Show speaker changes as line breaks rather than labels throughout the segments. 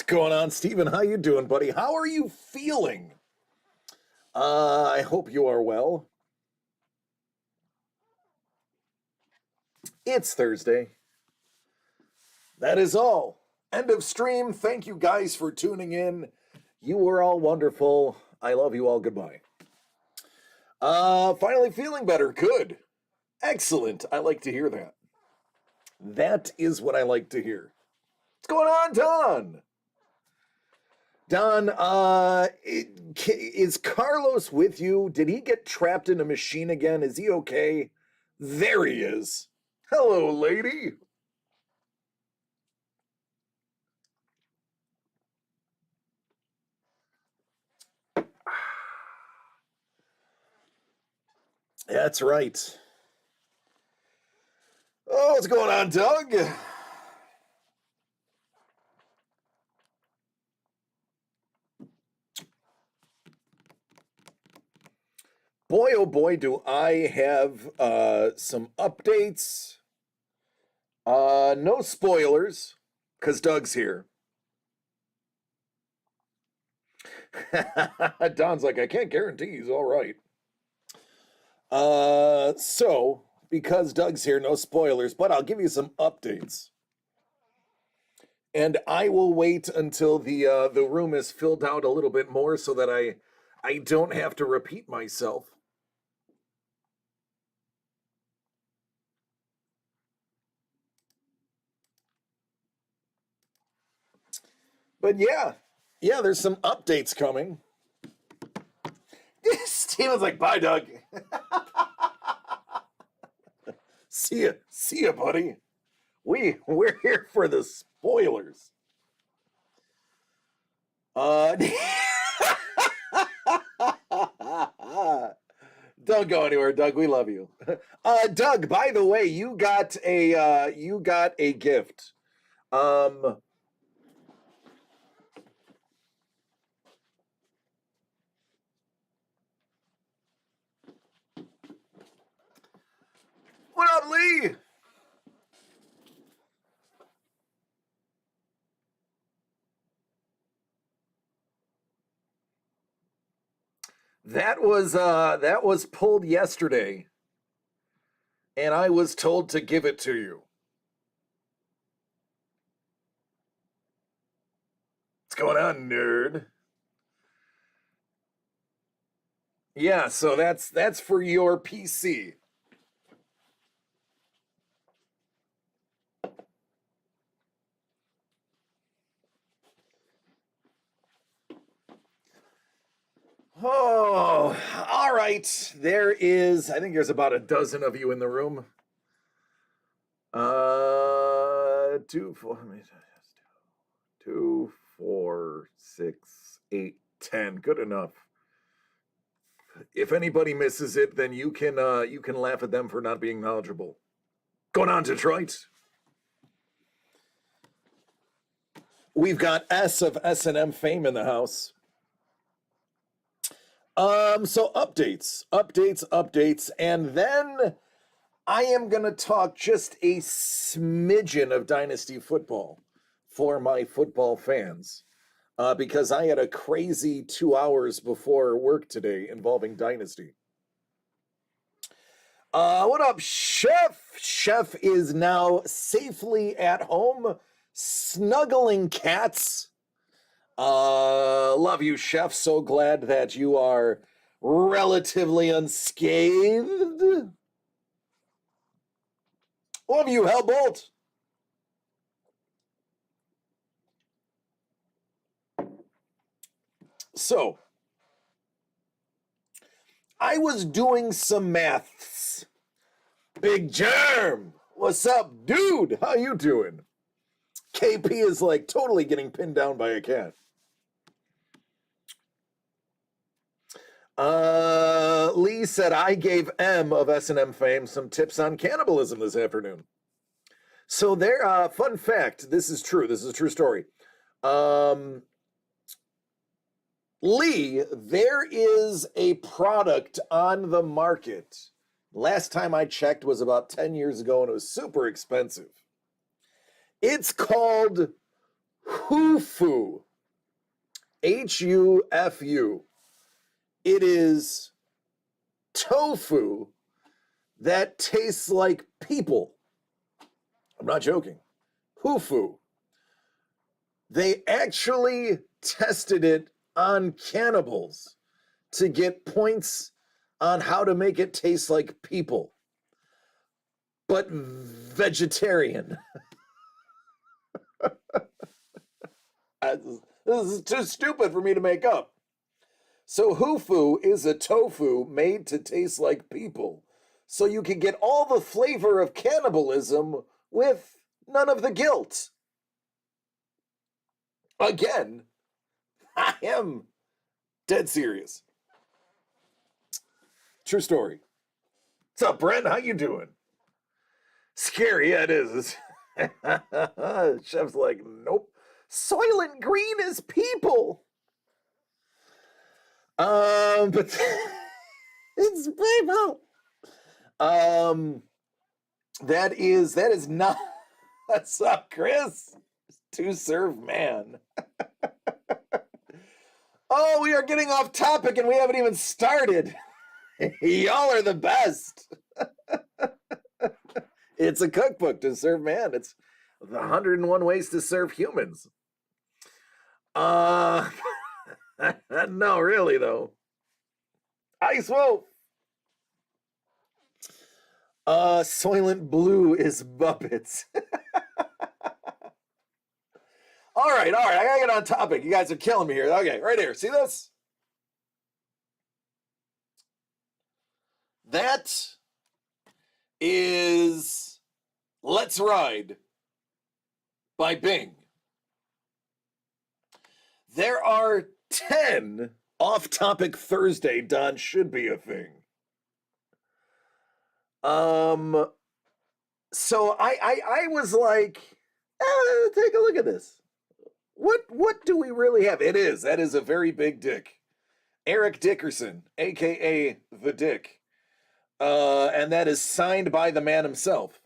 going on, Steven? How you doing, buddy? How are you feeling? I hope you are well. It's Thursday. That is all. End of stream. Thank you guys for tuning in. You were all wonderful. I love you all. Goodbye. Finally feeling better. Good. Excellent. I like to hear that. That is what I like to hear. What's going on, Don? Don, is Carlos with you? Did he get trapped in a machine again? Is he okay? There he is. Hello, lady. That's right. Oh, what's going on, Doug? Boy, oh boy, do I have some updates. No spoilers, because Doug's here. Don's like, I can't guarantee he's all right. So, because Doug's here, no spoilers, but I'll give you some updates. And I will wait until the room is filled out a little bit more so that I don't have to repeat myself. But yeah, there's some updates coming. Steven's like, bye, Doug. See ya, buddy. We're here for the spoilers. Don't go anywhere, Doug. We love you. Doug, by the way, you got a gift. What up, Lee? That was pulled yesterday, and I was told to give it to you. What's going on, nerd? Yeah, so that's for your PC. Oh, all right. There is, I think there's about a dozen of you in the room. 2, 4, 6, 8, 10. Good enough. If anybody misses it, then you can laugh at them for not being knowledgeable. Going on, Detroit. We've got S of S&M fame in the house. So updates, and then I am gonna talk just a smidgen of Dynasty football for my football fans, because I had a crazy 2 hours before work today involving Dynasty. What up, Chef? Chef is now safely at home, snuggling cats. Love you, Chef. So glad that you are relatively unscathed. Love you, Hellbolt. So, I was doing some maths. Big Germ, what's up, dude? How you doing? KP is like totally getting pinned down by a cat. Lee said I gave M of S&M fame some tips on cannibalism this afternoon. So there, fun fact, this is true. This is a true story. Lee, there is a product on the market. Last time I checked was about 10 years ago, and it was super expensive. It's called Hufu. Hufu. It is tofu that tastes like people. I'm not joking. Hufu. They actually tested it on cannibals to get points on how to make it taste like people, but vegetarian. This is too stupid for me to make up. So hufu is a tofu made to taste like people, so you can get all the flavor of cannibalism with none of the guilt. Again, I am dead serious. True story. What's up, Brent? How you doing? Scary, yeah, it is. Chef's like, nope. Soylent Green is people. But it's people. That is not. What's up, Chris? To serve man. Oh, we are getting off topic and we haven't even started. Y'all are the best. It's a cookbook to serve man. It's the 101 ways to serve humans. No, really though. Ice Wolf. Soylent Blue is Muppets. All right. I gotta get on topic. You guys are killing me here. Okay, right here. See this? That is Let's Ride by Bing. There are 10 off-topic Thursday. Don should be a thing. So I was like, take a look at this. What do we really have? That is a very big dick. Eric Dickerson, aka The Dick. And that is signed by the man himself.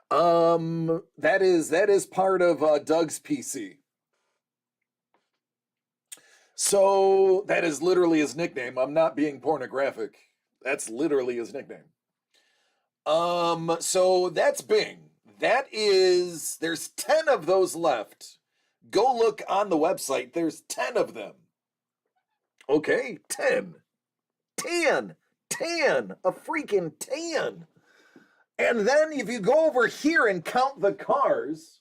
That is part of Doug's PC. So that is literally his nickname. I'm not being pornographic. That's literally his nickname. So that's Bing. There's 10 of those left. Go look on the website. There's 10 of them. Okay, 10. 10. A freaking 10. And then if you go over here and count the cars,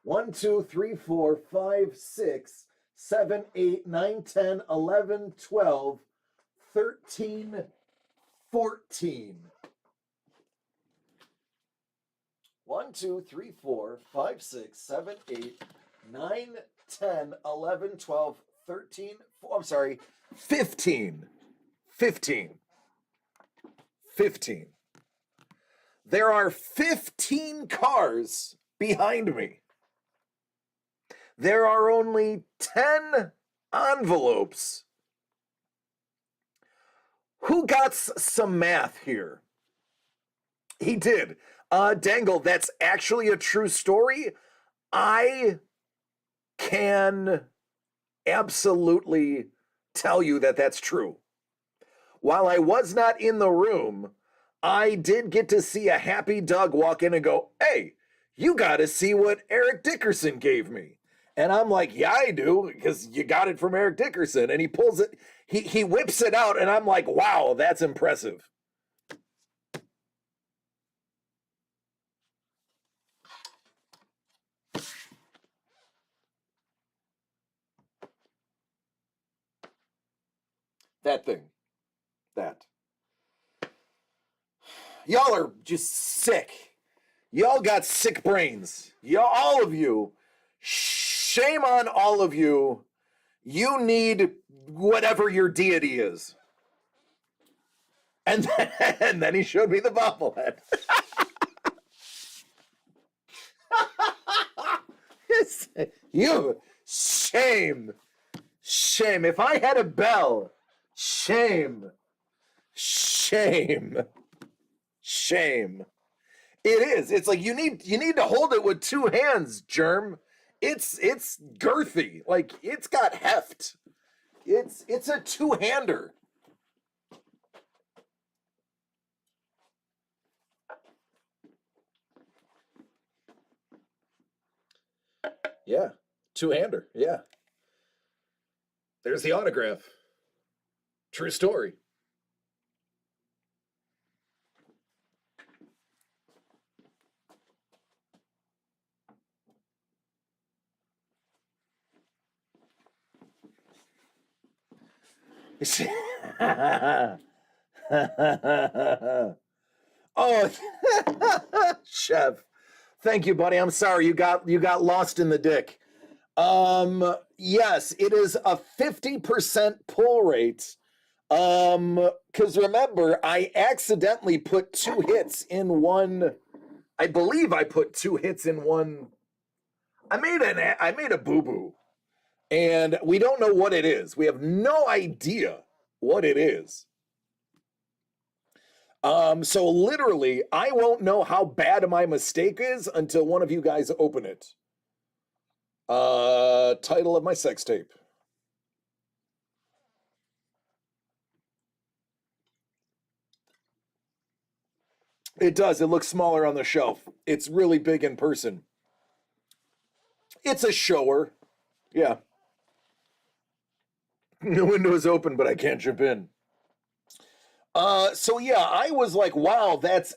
1, 2, 3, 4, 5, 6, 7, 8, 9, 10, 11, 12, 13, 14. 1, 2, 3, 4, 5, 6, 7, 8, 9, 10, 11, 12, 13, I'm sorry, 15. 15. There are 15 cars behind me. There are only 10 envelopes. Who got some math here? He did. Dangle, that's actually a true story. I can absolutely tell you that that's true. While I was not in the room, I did get to see a happy Doug walk in and go, "Hey, you got to see what Eric Dickerson gave me." And I'm like, "Yeah, I do, because you got it from Eric Dickerson." And he pulls it, he whips it out, and I'm like, "Wow, that's impressive." That thing. That. Y'all are just sick. Y'all got sick brains. Y'all, all of you. Shame on all of you. You need whatever your deity is. And then he showed me the bobblehead. You, shame. If I had a bell, shame. It is. It's like you need to hold it with two hands, Germ. It's girthy. Like it's got heft. It's a two-hander. Yeah. Two-hander. Yeah. There's the autograph. True story. Oh, Chef. Thank you, buddy. I'm sorry you got lost in the dick. Yes, it is a 50% pull rate. Because remember, I accidentally put two hits in one. I believe I put two hits in one. I made a boo-boo. And we don't know what it is. We have no idea what it is. So literally, I won't know how bad my mistake is until one of you guys open it. Title of my sex tape. It does. It looks smaller on the shelf. It's really big in person. It's a shower. Yeah. The window is open, but I can't jump in. So yeah, I was like, wow, that's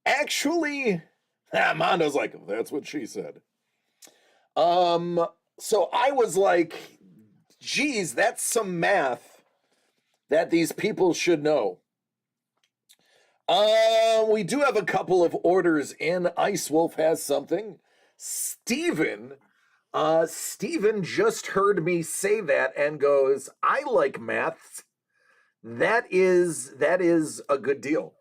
actually. Mondo's like, that's what she said. So I was like, geez, that's some math that these people should know. We do have a couple of orders in. Ice Wolf has something. Steven just heard me say that and goes, I like maths. That is a good deal.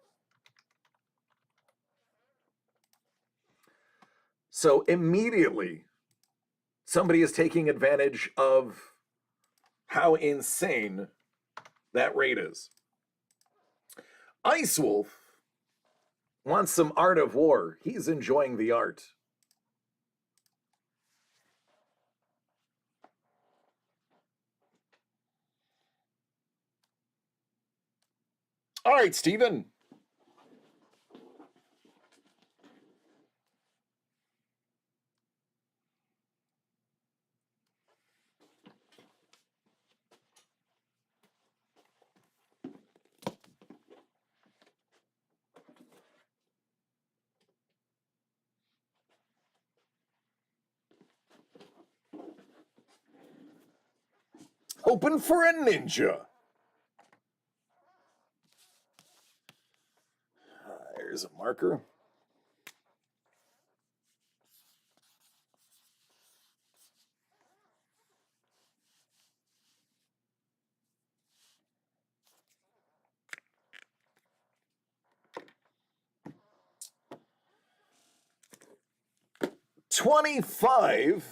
So immediately, somebody is taking advantage of how insane that rate is. Ice Wolf wants some Art of War. He's enjoying the art. All right, Steven. Hoping for a ninja. There's a marker. $25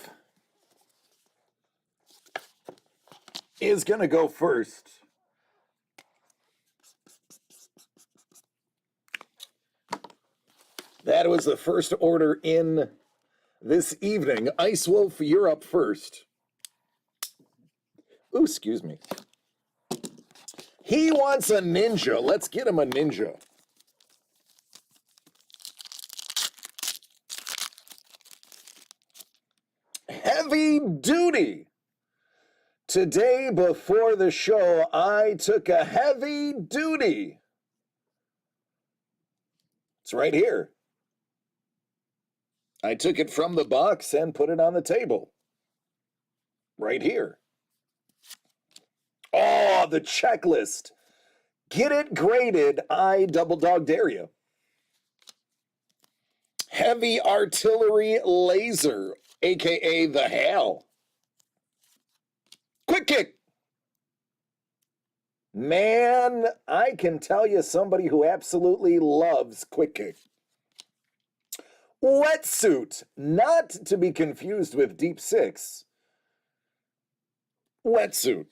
is going to go first. That was the first order in this evening. Ice Wolf, you're up first. Ooh, excuse me. He wants a ninja. Let's get him a ninja. Heavy duty. Today before the show, I took a heavy duty. It's right here. I took it from the box and put it on the table. Right here. Oh, the checklist. Get it graded. I double dog dare you. Heavy artillery laser, aka the Hal. Quick kick. Man, I can tell you somebody who absolutely loves quick kick. Wetsuit, not to be confused with Deep Six. Wetsuit.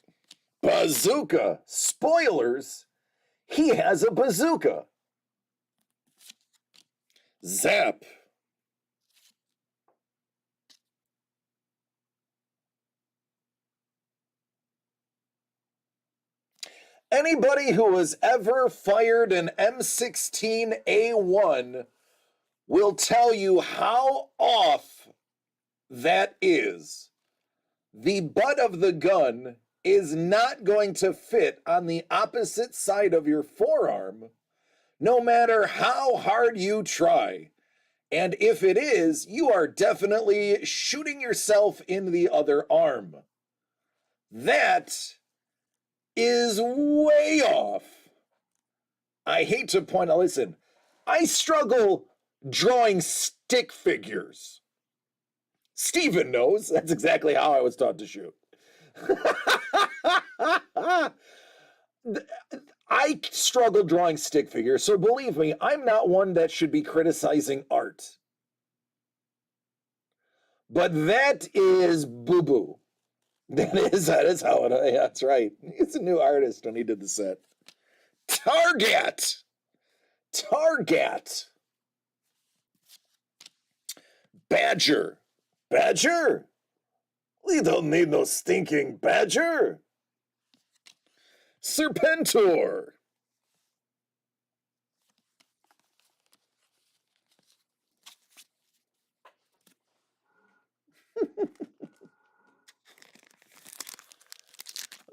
Bazooka. Spoilers, he has a bazooka. Zap. Anybody who has ever fired an M16A1 will tell you how off that is. The butt of the gun is not going to fit on the opposite side of your forearm, no matter how hard you try. And if it is, you are definitely shooting yourself in the other arm. That is way off. I hate to point out, listen, I struggle drawing stick figures. Steven knows. That's exactly how I was taught to shoot. I struggle drawing stick figures, so believe me, I'm not one that should be criticizing art. But that is boo-boo. That is how it is. Yeah, that's right. He's a new artist when he did the set. Target! Badger. Badger? We don't need no stinking badger. Serpentor.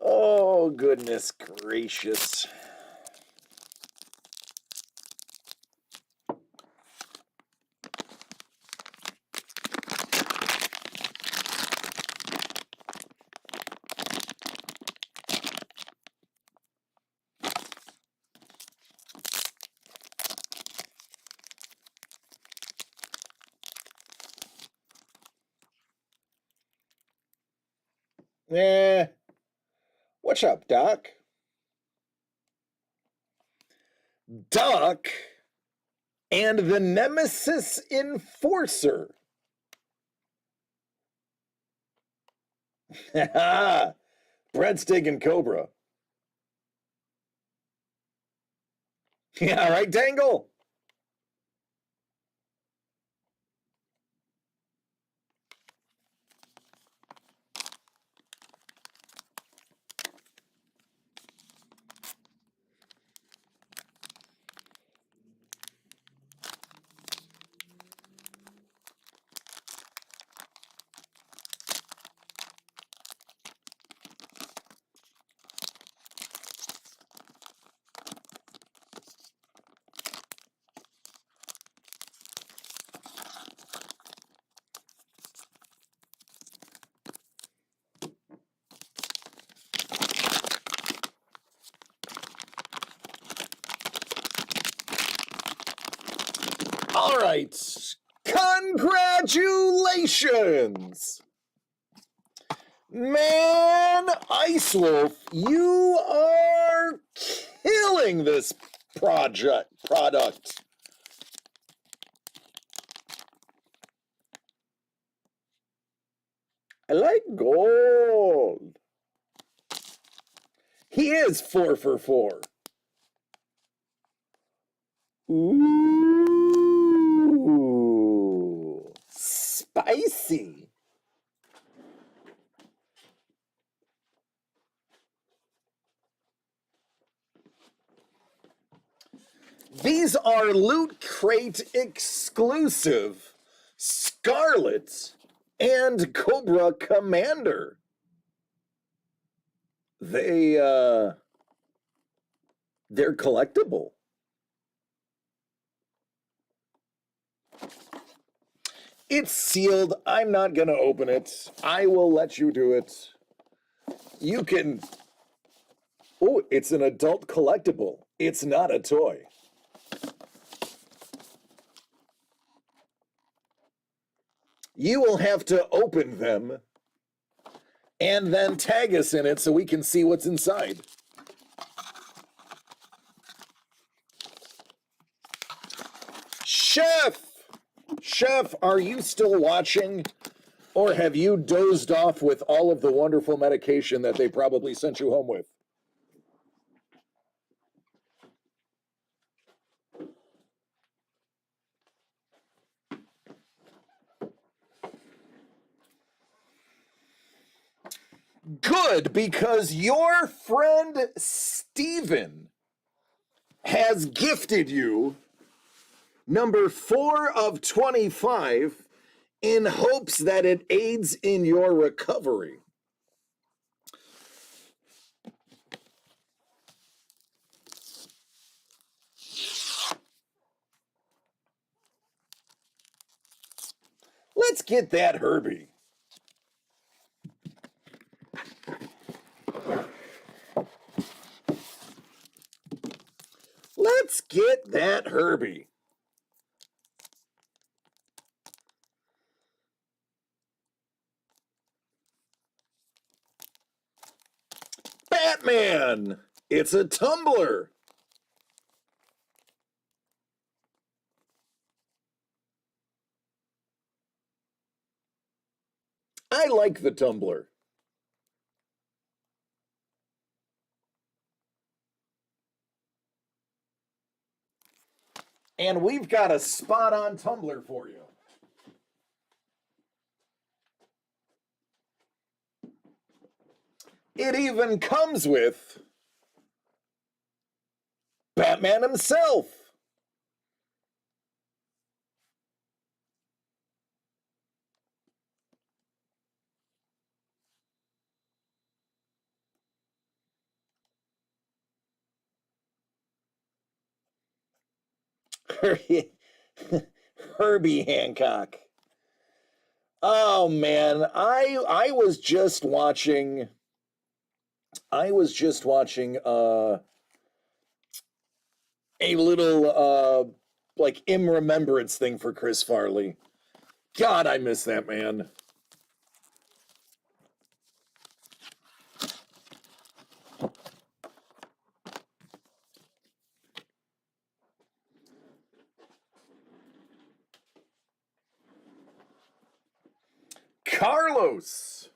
Oh, goodness gracious. What's up, Doc? Doc and the Nemesis Enforcer. Breadstick and Cobra. Yeah, right, Dangle? All right. Congratulations! Man, Ice Wolf, you are killing this product. I like gold. He is 4 for 4. Ooh, spicy. These are Loot Crate exclusive Scarlet and Cobra Commander. They're collectible. It's sealed. I'm not going to open it. I will let you do it. You can... Oh, it's an adult collectible. It's not a toy. You will have to open them and then tag us in it so we can see what's inside. Chef, are you still watching? Or have you dozed off with all of the wonderful medication that they probably sent you home with? Good, because your friend Steven has gifted you number 4 of 25 in hopes that it aids in your recovery. Let's get that Herbie. Let's get that Herbie. Batman! It's a tumbler. I like the tumbler. And we've got a spot-on tumbler for you. It even comes with Batman himself. Herbie Hancock. Oh man, I was just watching a little like in remembrance thing for Chris Farley. God, I miss that man. Carlos.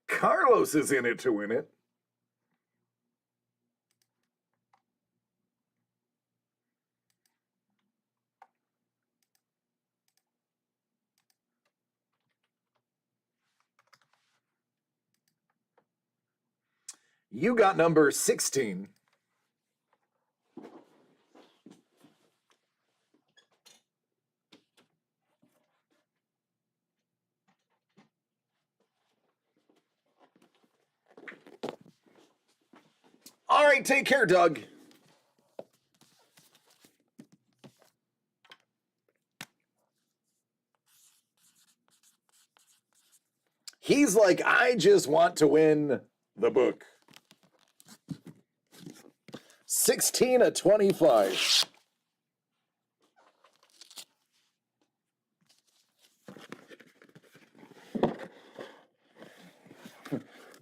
Carlos is in it to win it. You got number 16. All right, take care, Doug. He's like, I just want to win the book. 16 of 25.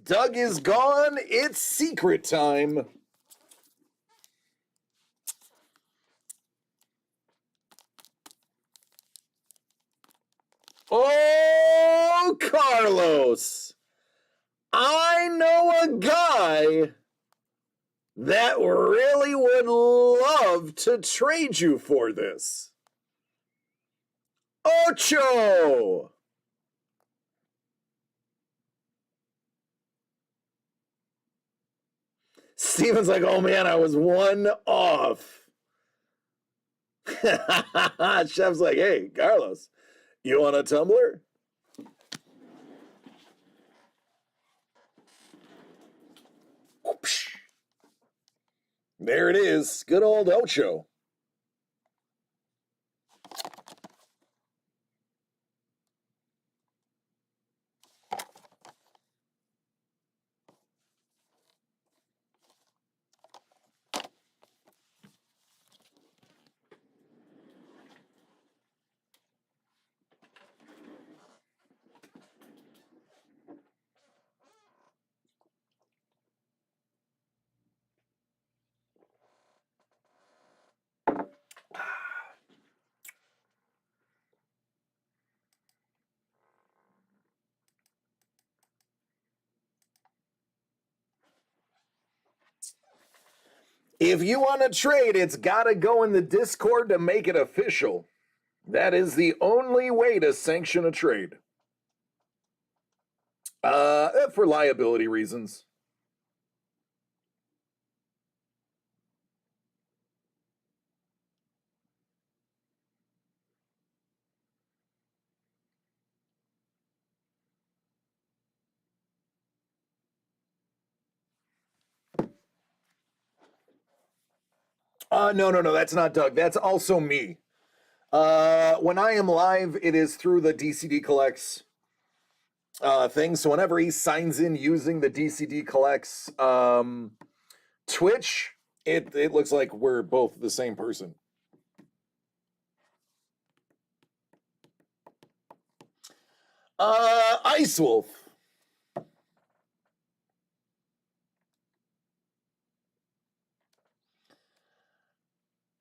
Doug is gone. It's secret time. Oh, Carlos. I know a guy that really would love to trade you for this. Ocho! Steven's like, oh man, I was one off. Chef's like, hey, Carlos, you want a tumbler? Whoopsh. There it is. Good old Ocho. If you want to trade, it's got to go in the Discord to make it official. That is the only way to sanction a trade. For liability reasons. No, that's not Doug. That's also me. When I am live, it is through the DCD Collects thing. So whenever he signs in using the DCD Collects Twitch, it looks like we're both the same person. Ice Wolf.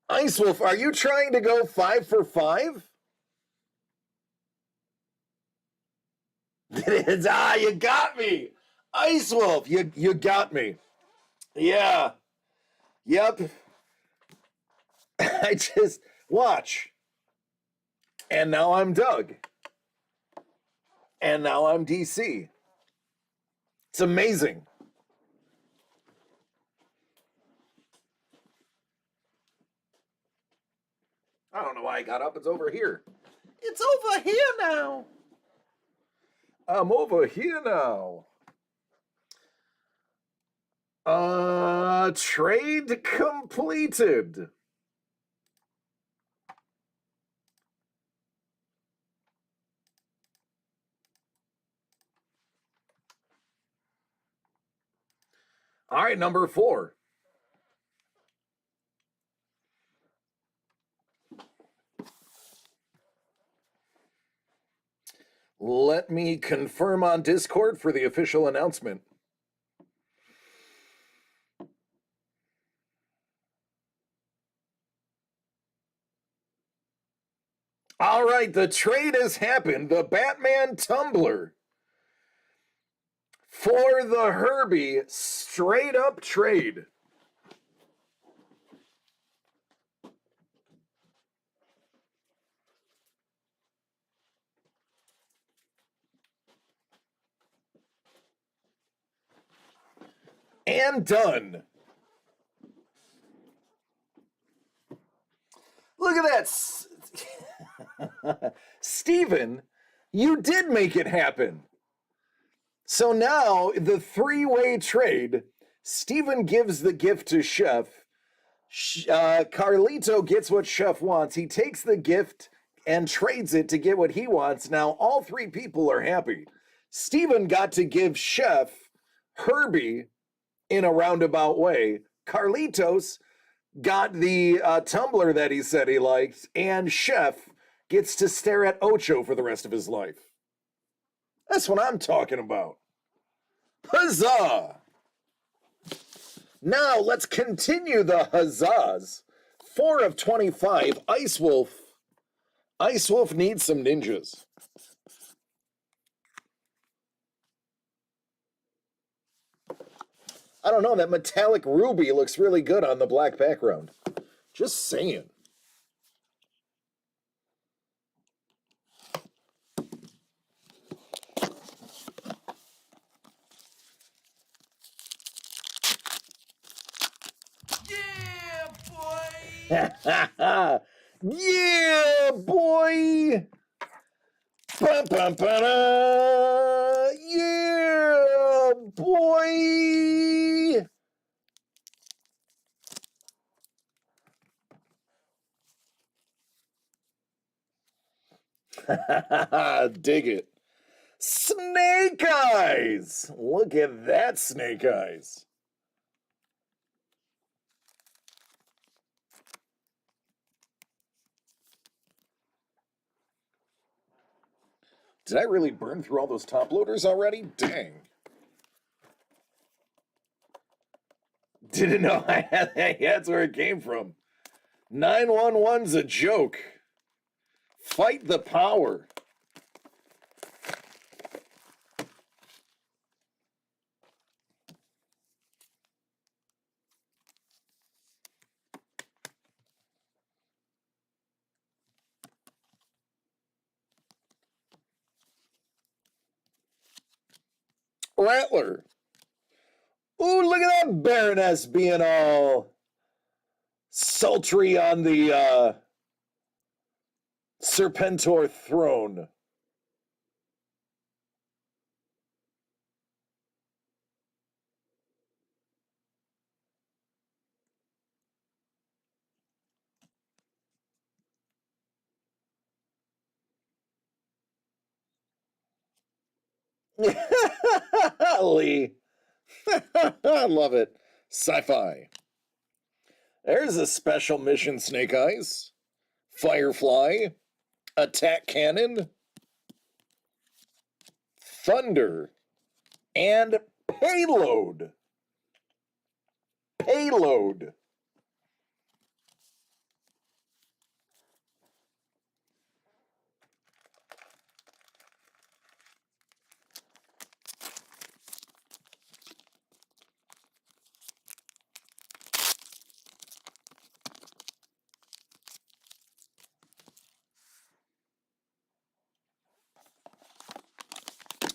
Ice Wolf, are you trying to go 5 for 5? It is. You got me. Ice Wolf, you got me. Yeah. Yep. I just watch. And now I'm Doug. And now I'm DC. It's amazing. I don't know why I got up. It's over here. It's over here now. I'm over here now. Trade completed. All right, number 4. Let me confirm on Discord for the official announcement. All right, the trade has happened. The Batman Tumbler for the Herbie straight up trade. And done. Look at that. Steven, you did make it happen. So now the 3-way trade, Steven gives the gift to Chef. Carlito gets what Chef wants. He takes the gift and trades it to get what he wants. Now all 3 people are happy. Steven got to give Chef Herbie in a roundabout way. Carlitos got the tumbler that he said he liked, and Chef gets to stare at Ocho for the rest of his life. That's what I'm talking about. Huzzah! Now let's continue the huzzahs. 4 of 25. Ice Wolf. Ice Wolf needs some ninjas. I don't know, that metallic ruby looks really good on the black background. Just saying. Yeah, boy! Bum, bum, ba, yeah, boy! Dig it. Snake Eyes! Look at that Snake Eyes. Did I really burn through all those top loaders already? Dang. Didn't know I had that. That's where it came from. 911's a joke. Fight the power. Rattler. Ooh, look at that Baroness being all sultry on the Serpentor throne. Lee. I love it. Sci-fi. There's a special mission, Snake Eyes. Firefly. Attack Cannon. Thunder. And Payload. Payload.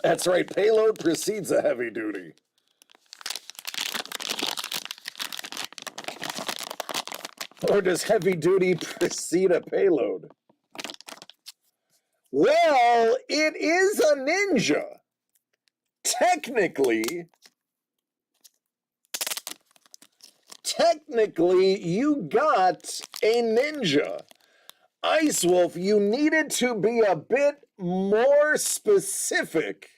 That's right, Payload precedes a heavy duty. Or does heavy duty precede a payload? Well, it is a ninja. Technically, you got a ninja. Ice Wolf, you needed to be a bit more specific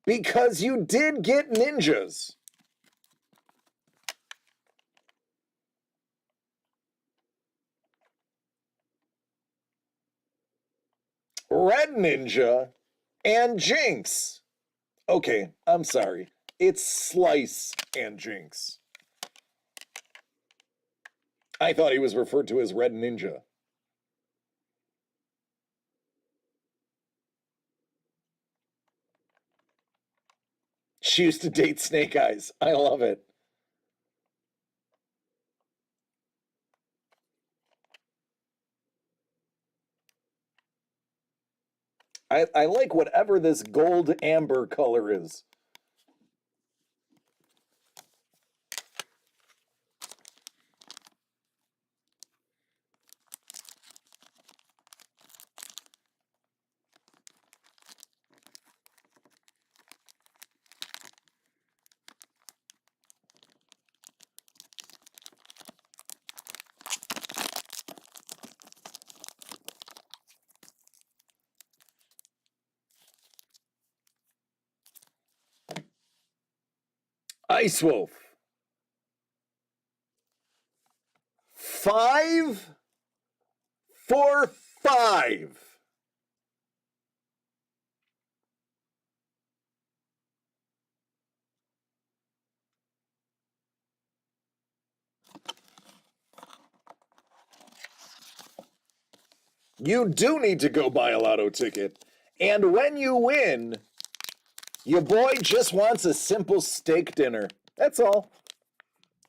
because you did get ninjas. Red Ninja and Jinx. Okay, I'm sorry. It's Slice and Jinx. I thought he was referred to as Red Ninja. She used to date Snake Eyes. I love it. I like whatever this gold amber color is. Ice Wolf. 5 for 5. You do need to go buy a lotto ticket. And when you win, your boy just wants a simple steak dinner. That's all.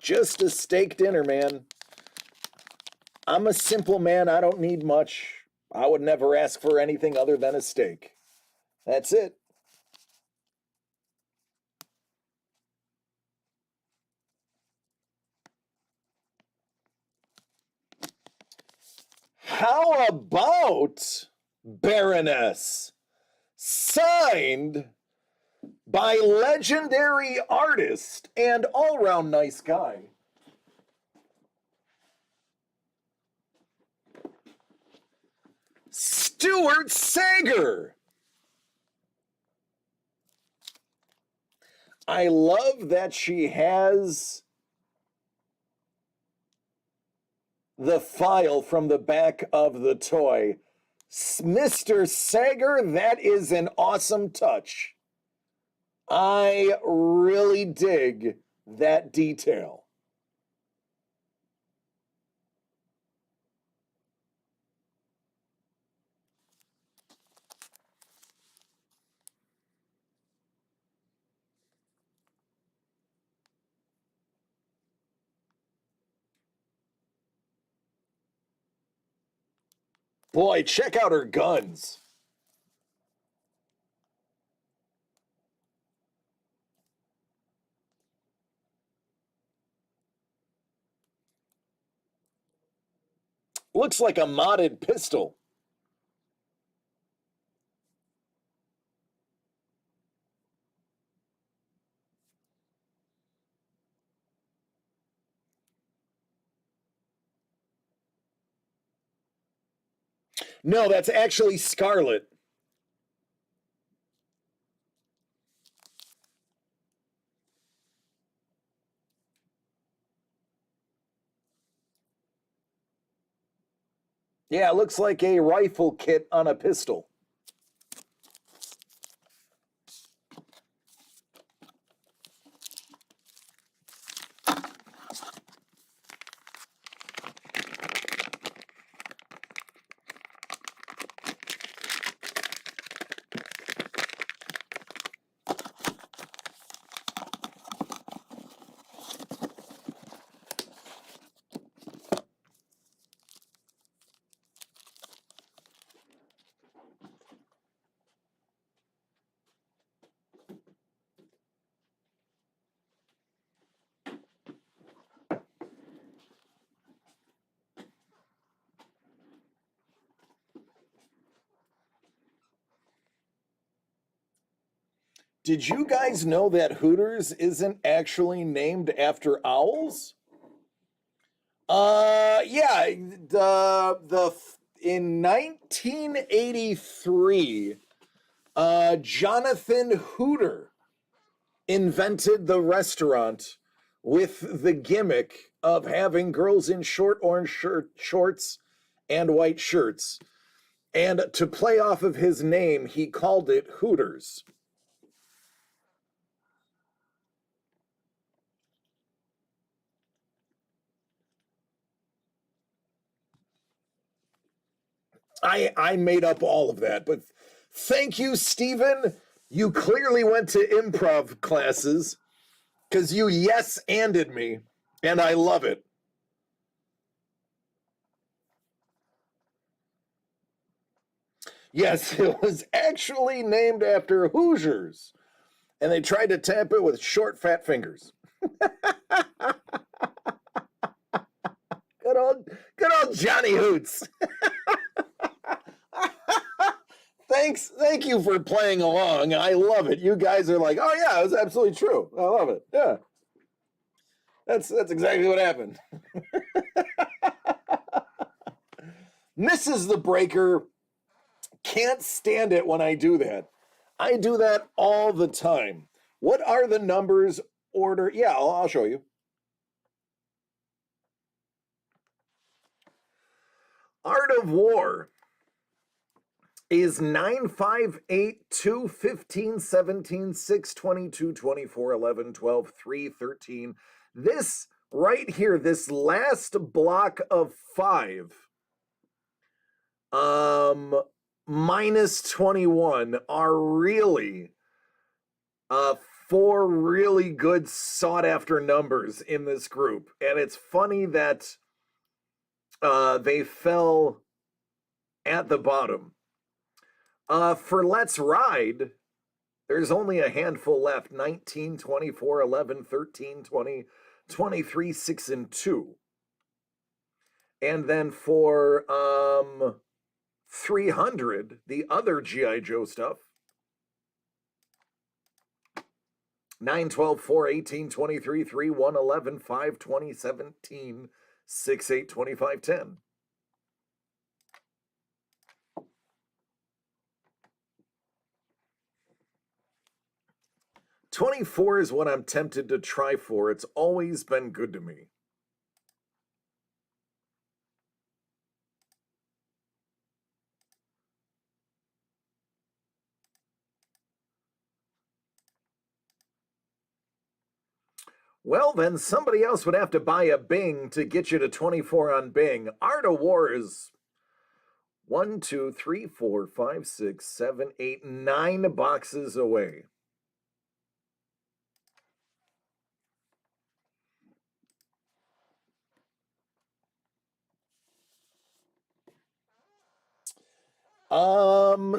Just a steak dinner, man. I'm a simple man. I don't need much. I would never ask for anything other than a steak. That's it. How about Baroness? Signed by legendary artist and all-round nice guy, Stuart Sager. I love that she has the file from the back of the toy. Mr. Sager, that is an awesome touch. I really dig that detail. Boy, check out her guns. Looks like a modded pistol. No, that's actually Scarlet. Yeah, it looks like a rifle kit on a pistol. Did you guys know that Hooters isn't actually named after owls? Yeah, the in 1983, Jonathan Hooter invented the restaurant with the gimmick of having girls in short orange shorts and white shirts. And to play off of his name, he called it Hooters. I made up all of that, but thank you, Stephen. You clearly went to improv classes because you yes-anded me, and I love it. Yes, it was actually named after Hoosiers, and they tried to tap it with short, fat fingers. Good old Johnny Hoots. Thank you for playing along. I love it. You guys are like, oh yeah, it was absolutely true. I love it. Yeah, that's exactly what happened. Misses the breaker. Can't stand it when I do that. I do that all the time. What are the numbers order? Yeah, I'll show you. Art of War is 9, 5, 8, 2, 15, 17, 6, 22, 24, 11, 12, 3, 13. This right here, this last block of 5, minus 21 are really uh, 4 really good sought after numbers in this group. And it's funny that they fell at the bottom. For Let's Ride, there's only a handful left: 19, 24, 11, 13, 20, 23, 6, and 2. And then for 300, the other G.I. Joe stuff: 9, 12, 4, 18, 23, 3, 1, 11, 5, 20, 17, 6, 8, 25, 10. 24 is what I'm tempted to try for. It's always been good to me. Well, then somebody else would have to buy a Bing to get you to 24 on Bing. Art of War is 1, 2, 3, 4, 5, 6, 7, 8, 9 boxes away.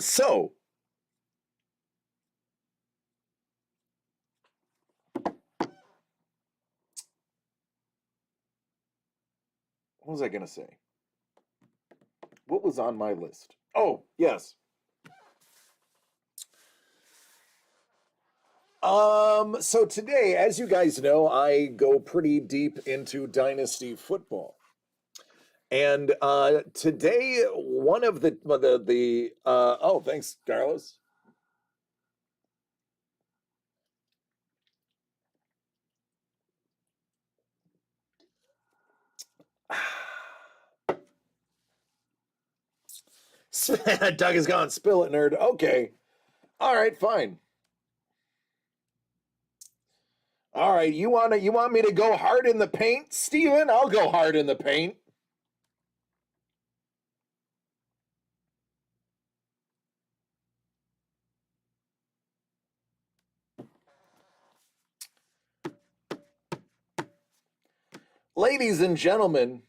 So what was I gonna say? What was on my list? Oh, yes. So today, as you guys know, I go pretty deep into Dynasty football. And today, one of the oh, thanks, Carlos. Doug is gone. Spill it, nerd. Okay. All right, fine. All right, you want me to go hard in the paint, Steven? I'll go hard in the paint. Ladies and gentlemen,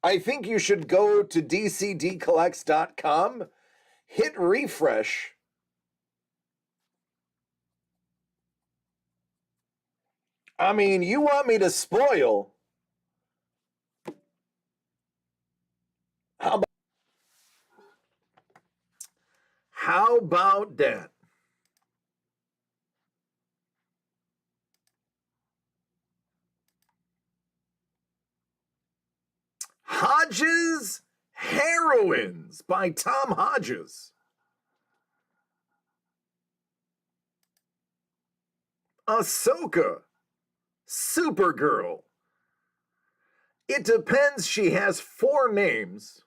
I think you should go to dcdcollects.com, hit refresh. I mean, you want me to spoil? How about, how about that? Hodges Heroines by Tom Hodges. Ahsoka, Supergirl. It depends. She has 4 names.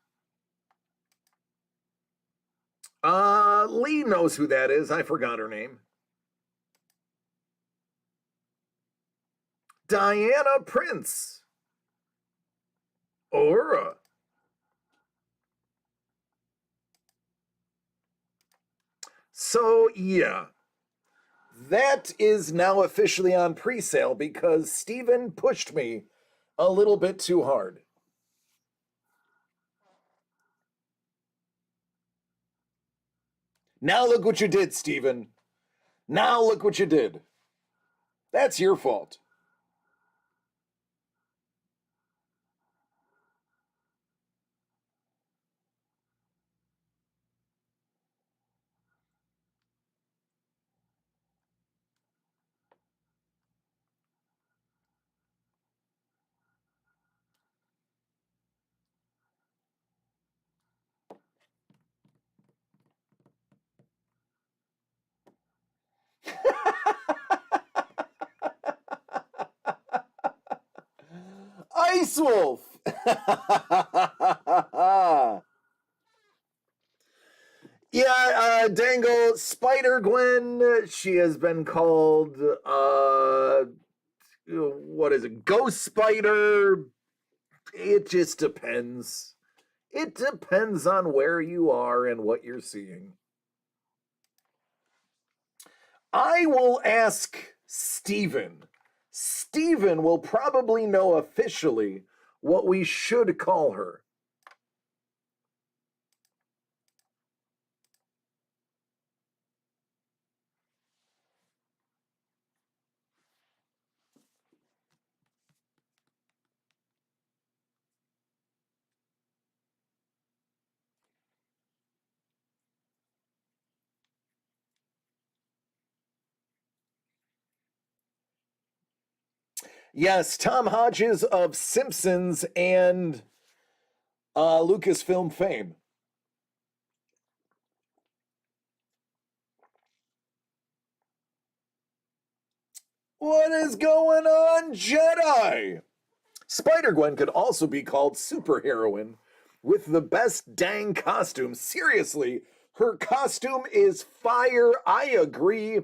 Lee knows who that is. I forgot her name. Diana Prince. Aura. So, yeah. That is now officially on pre-sale because Steven pushed me a little bit too hard. Now look what you did, Steven. Now look what you did. That's your fault. Ice Wolf. Yeah, Dangle Spider Gwen. She has been called what is it? Ghost Spider. It just depends. It depends on where you are and what you're seeing. I will ask Steven. Steven will probably know officially what we should call her. Yes, Tom Hodges of Simpsons and Lucasfilm fame. What is going on, Jedi? Spider Gwen could also be called superheroine with the best dang costume. Seriously, her costume is fire. I agree.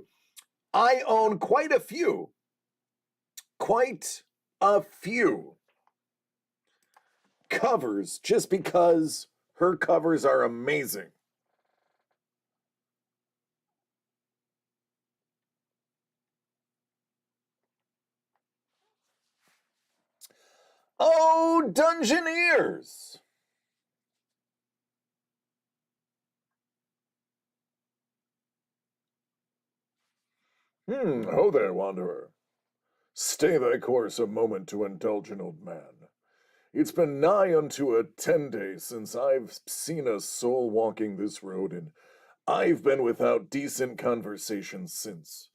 I own quite a few. Quite a few covers just because her covers are amazing. Oh, Dungeoneers! Ho there, Wanderer. Stay thy course a moment to indulge an old man. It's been nigh unto a 10 days since I've seen a soul walking this road, and I've been without decent conversation since.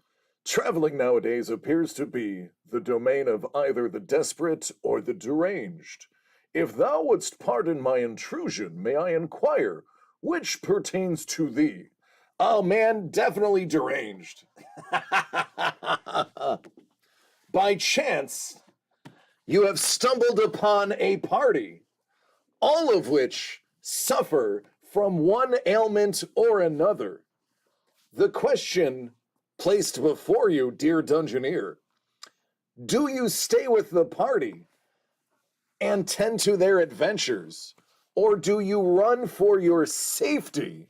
Traveling nowadays appears to be the domain of either the desperate or the deranged. If thou wouldst pardon my intrusion, may I inquire which pertains to thee? Oh man, definitely deranged. By chance, you have stumbled upon a party, all of which suffer from one ailment or another. The question placed before you, dear Dungeoneer, do you stay with the party and tend to their adventures, or do you run for your safety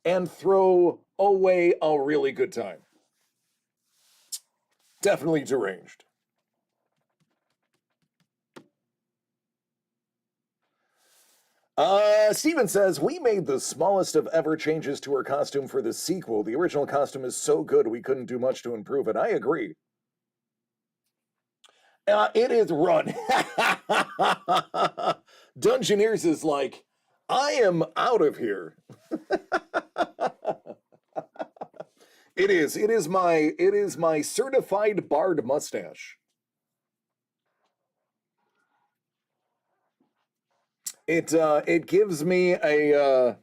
and throw away a really good time? Definitely deranged. Steven says, we made the smallest of ever changes to her costume for the sequel. The original costume is so good we couldn't do much to improve it. I agree. It is run. Dungeoneers is like, I am out of here. It is my certified bard mustache. It gives me a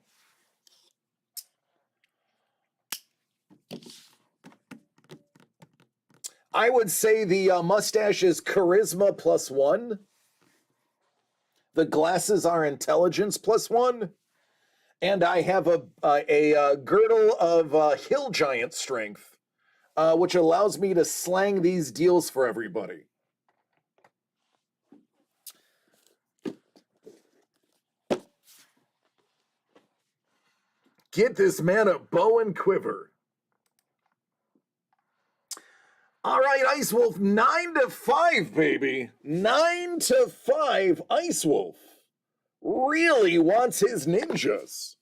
I would say the mustache is charisma +1. The glasses are intelligence +1. And I have a girdle of hill giant strength, which allows me to slang these deals for everybody. Get this man a bow and quiver. All right, Ice Wolf, 9-5, baby. 9-5, Ice Wolf really wants his ninjas.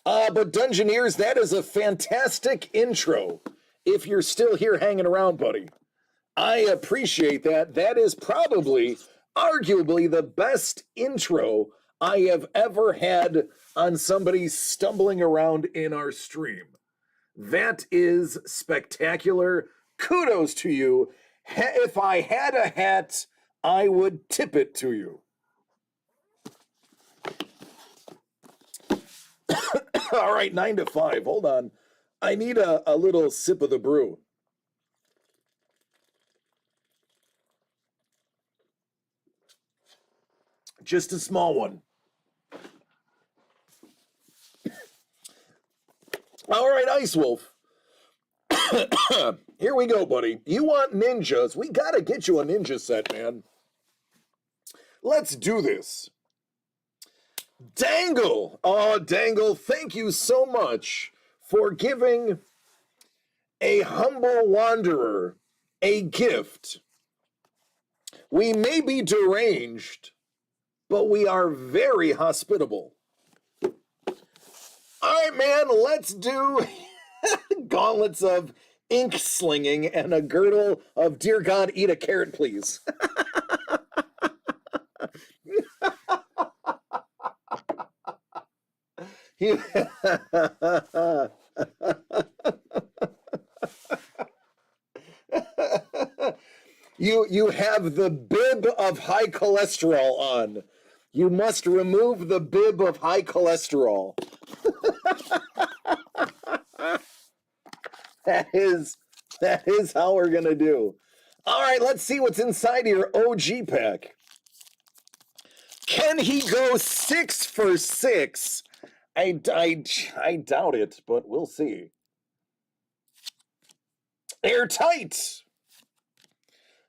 But Dungeoneers, that is a fantastic intro. If you're still here hanging around, buddy, I appreciate that. That is probably, arguably, the best intro I have ever had on somebody stumbling around in our stream. That is spectacular. Kudos to you. If I had a hat, I would tip it to you. All right, 9-5. Hold on. I need a little sip of the brew. Just a small one. All right, Ice Wolf. Here we go, buddy. You want ninjas? We gotta get you a ninja set, man. Let's do this. Dangle! Oh, Dangle, thank you so much for giving a humble wanderer a gift. We may be deranged, but we are very hospitable. All right, man, let's do gauntlets of ink slinging and a girdle of dear God, eat a carrot, please. You have the bib of high cholesterol on. You must remove the bib of high cholesterol. That is how we're gonna do. All right, let's see what's inside your OG pack. Can he go 6 for 6? I doubt it, but we'll see. Airtight.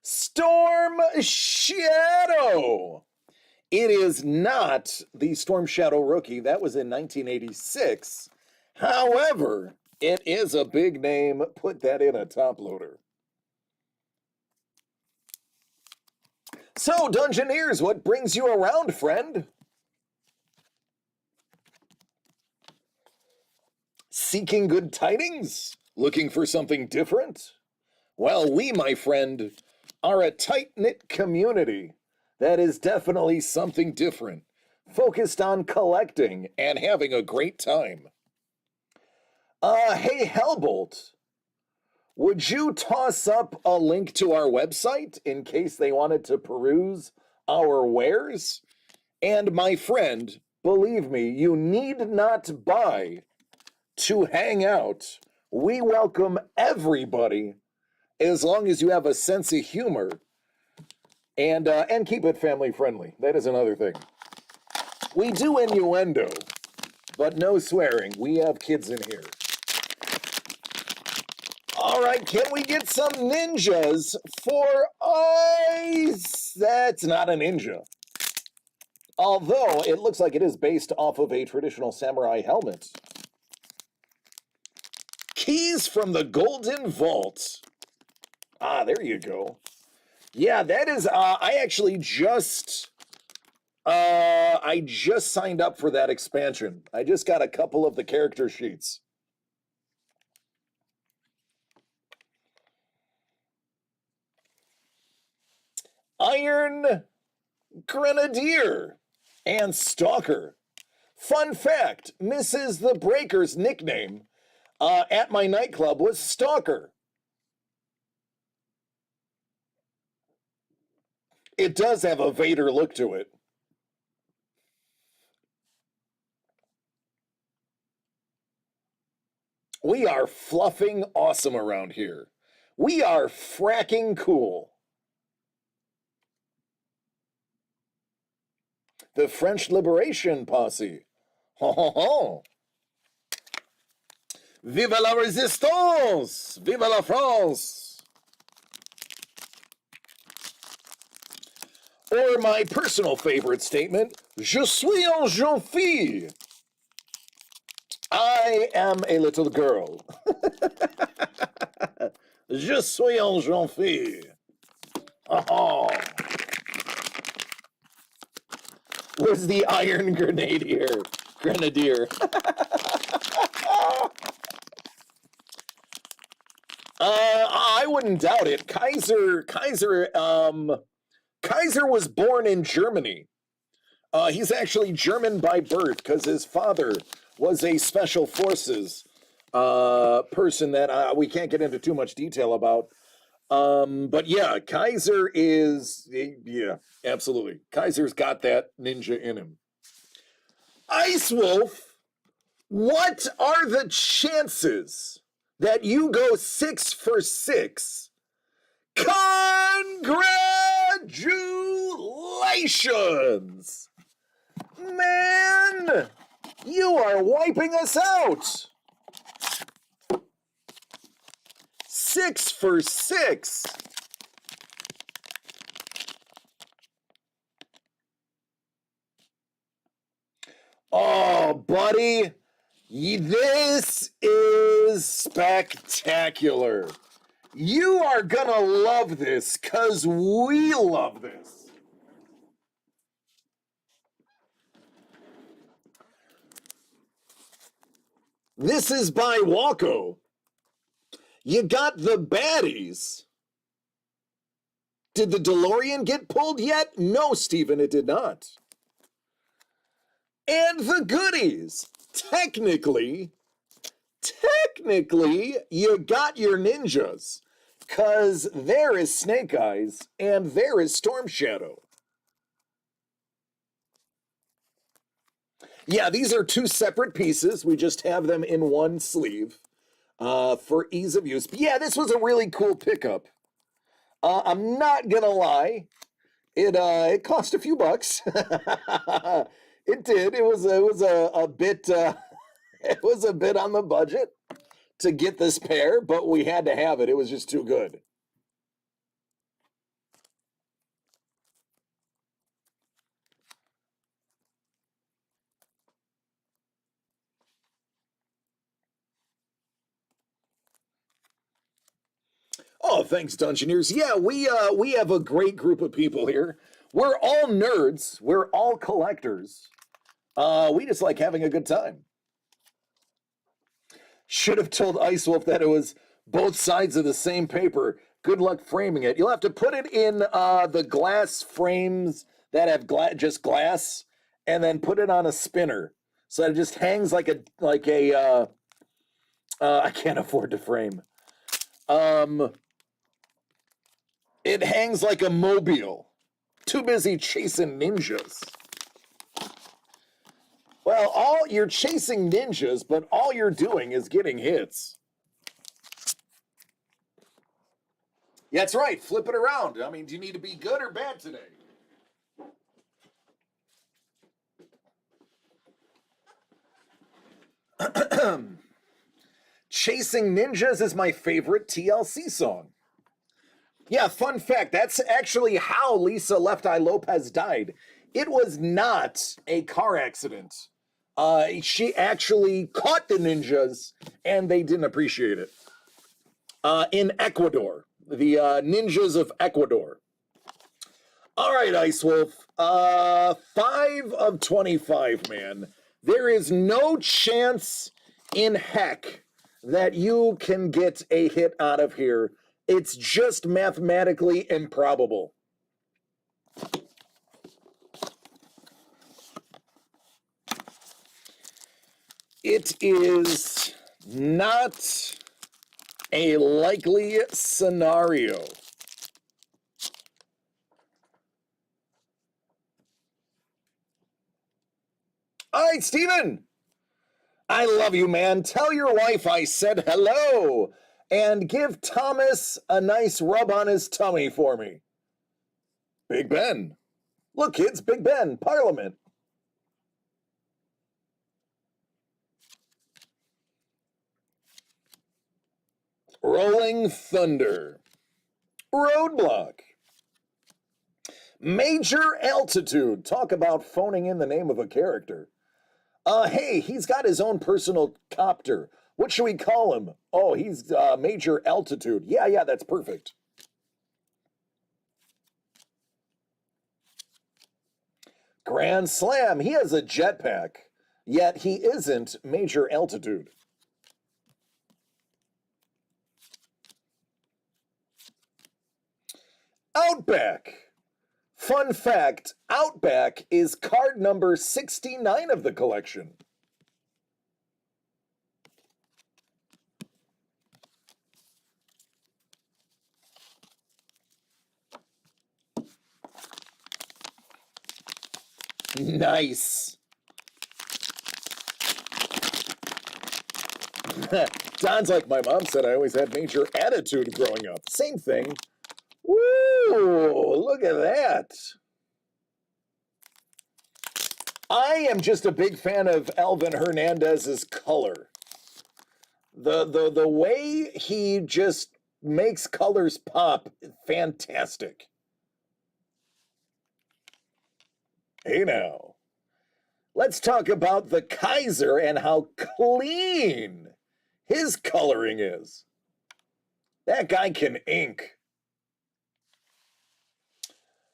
Storm Shadow. It is not the Storm Shadow rookie. That was in 1986. However, it is a big name. Put that in a top loader. So, Dungeoneers, what brings you around, friend? Seeking good tidings? Looking for something different? Well, we, my friend, are a tight-knit community that is definitely something different, focused on collecting and having a great time. Hey, Hellbolt, would you toss up a link to our website in case they wanted to peruse our wares? And my friend, believe me, you need not buy to hang out. We welcome everybody as long as you have a sense of humor and keep it family friendly. That is another thing. We do innuendo, but no swearing. We have kids in here. All right, can we get some ninjas for ice? That's not a ninja. Although it looks like it is based off of a traditional samurai helmet. Keys from the Golden Vault. Ah, there you go. Yeah, that is, I actually I just signed up for that expansion. I just got a couple of the character sheets. Iron Grenadier and Stalker. Fun fact, Mrs. the Breaker's nickname at my nightclub was Stalker. It does have a Vader look to it. We are fluffing awesome around here. We are fracking cool. The French Liberation Posse. Ho ho ho. Vive la résistance! Vive la France! Or my personal favorite statement, Je suis un jeune fille. I am a little girl. Je suis un jeune fille. Oh. Was the Iron Grenadier. I wouldn't doubt it. Kaiser was born in Germany. He's actually German by birth because his father was a special forces person that we can't get into too much detail about. But yeah, Kaiser is, yeah, absolutely. Kaiser's got that ninja in him. Ice Wolf, what are the chances that you go 6 for 6? Congratulations! Man, you are wiping us out. 6 for 6. Oh, buddy, this is spectacular. You are gonna love this, because we love this. This is by Walco. You got the baddies. Did the DeLorean get pulled yet? No, Stephen, it did not. And the goodies. Technically, you got your ninjas. Because there is Snake Eyes and there is Storm Shadow. Yeah, these are two separate pieces. We just have them in one sleeve for ease of use. But yeah, this was a really cool pickup. I'm not gonna lie, it cost a few bucks. It did. It was a bit it was a bit on the budget to get this pair, but we had to have it. It was just too good. Oh, thanks, Dungeoneers. Yeah, we have a great group of people here. We're all nerds. We're all collectors. We just like having a good time. Should have told Ice Wolf that it was both sides of the same paper. Good luck framing it. You'll have to put it in the glass frames that have just glass, and then put it on a spinner so that it just hangs like a. I can't afford to frame. It hangs like a mobile. Too busy chasing ninjas. Well, you're chasing ninjas, but all you're doing is getting hits. Yeah, that's right. Flip it around. I mean, do you need to be good or bad today? Chasing Ninjas is my favorite TLC song. Yeah, fun fact, that's actually how Lisa Left Eye Lopez died. It was not a car accident. She actually caught the ninjas, and they didn't appreciate it. In Ecuador, the ninjas of Ecuador. All right, Ice Wolf. 5 of 25, man. There is no chance in heck that you can get a hit out of here. It's just mathematically improbable. It is not a likely scenario. All right, Steven. I love you, man. Tell your wife I said hello. And give Thomas a nice rub on his tummy for me. Big Ben. Look, kids, Big Ben, Parliament. Rolling Thunder. Roadblock. Major Altitude. Talk about phoning in the name of a character. Hey, he's got his own personal copter. What should we call him? Oh, he's Major Altitude. Yeah, that's perfect. Grand Slam. He has a jetpack, yet he isn't Major Altitude. Outback. Fun fact, Outback is card number 69 of the collection. Nice. Don's like, my mom said I always had major attitude growing up. Same thing. Woo! Look at that. I am just a big fan of Elvin Hernandez's color. The way he just makes colors pop, fantastic. Hey now. Let's talk about the Kaiser and how clean his coloring is. That guy can ink.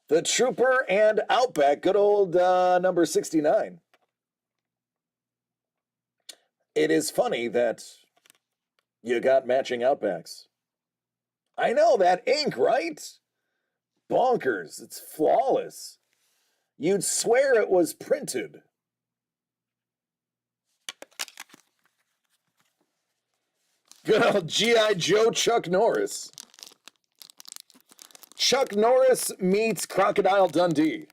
The Trooper and Outback, good old number 69. It is funny that you got matching Outbacks. I know, that ink, right? Bonkers. It's flawless. You'd swear it was printed. Good old G.I. Joe Chuck Norris. Chuck Norris meets Crocodile Dundee.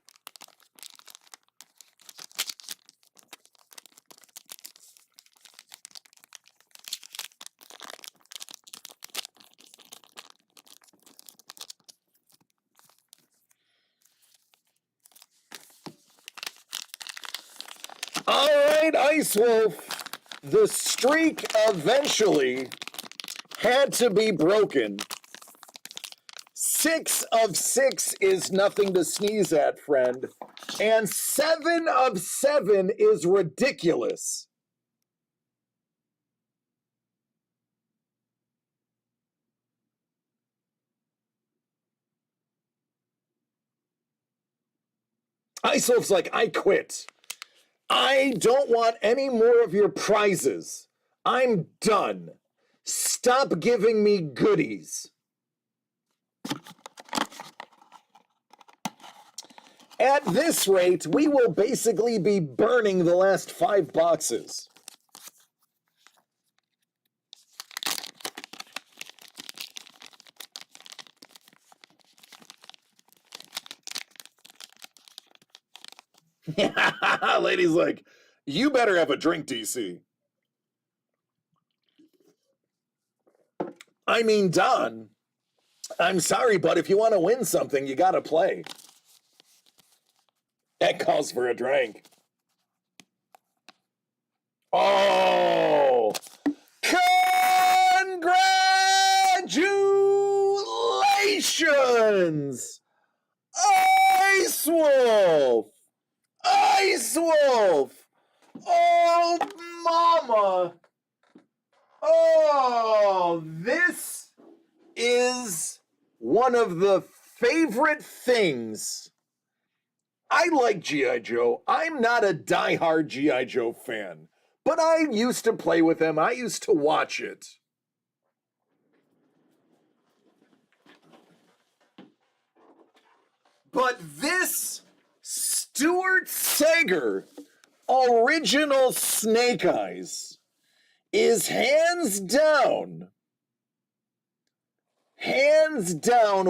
All right, Ice Wolf. The streak eventually had to be broken. 6 of 6 is nothing to sneeze at, friend. And 7 of 7 is ridiculous. Ice Wolf's like, I quit. I don't want any more of your prizes. I'm done. Stop giving me goodies. At this rate, we will basically be burning the last 5 boxes. Lady's like, you better have a drink, DC. I mean, Don, I'm sorry, but if you want to win something, you got to play. That calls for a drink. Oh, congratulations, Ice Wolf! Ice Wolf! Oh, mama! Oh, this is one of the favorite things. I like G.I. Joe. I'm not a diehard G.I. Joe fan, but I used to play with them. I used to watch it. But this Stuart Sager original Snake Eyes is hands down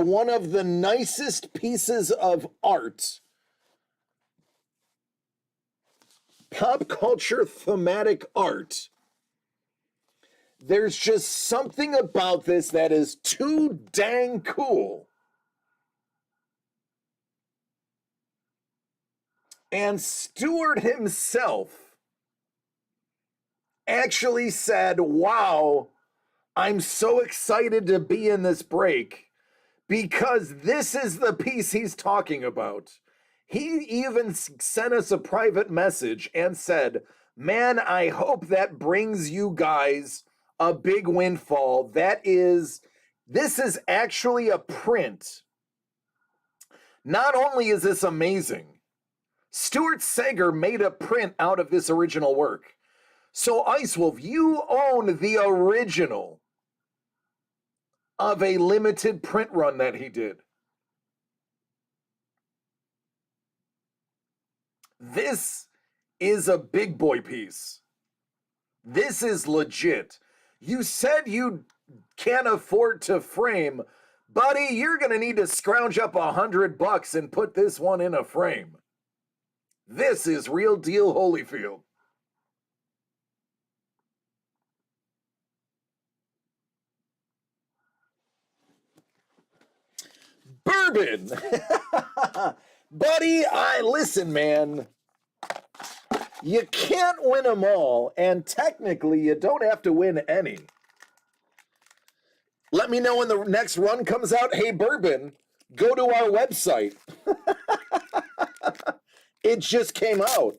one of the nicest pieces of art, pop culture thematic art. There's just something about this that is too dang cool. And Stuart himself actually said, wow, I'm so excited to be in this break because this is the piece he's talking about. He even sent us a private message and said, man, I hope that brings you guys a big windfall. This is actually a print. Not only is this amazing, Stuart Sager made a print out of this original work. So, Ice Wolf, you own the original of a limited print run that he did. This is a big boy piece. This is legit. You said you can't afford to frame. Buddy, you're going to need to scrounge up $100 and put this one in a frame. This is real deal Holyfield. Bourbon! Buddy, listen, man. You can't win them all, and technically you don't have to win any. Let me know when the next run comes out. Hey, Bourbon, go to our website. It just came out.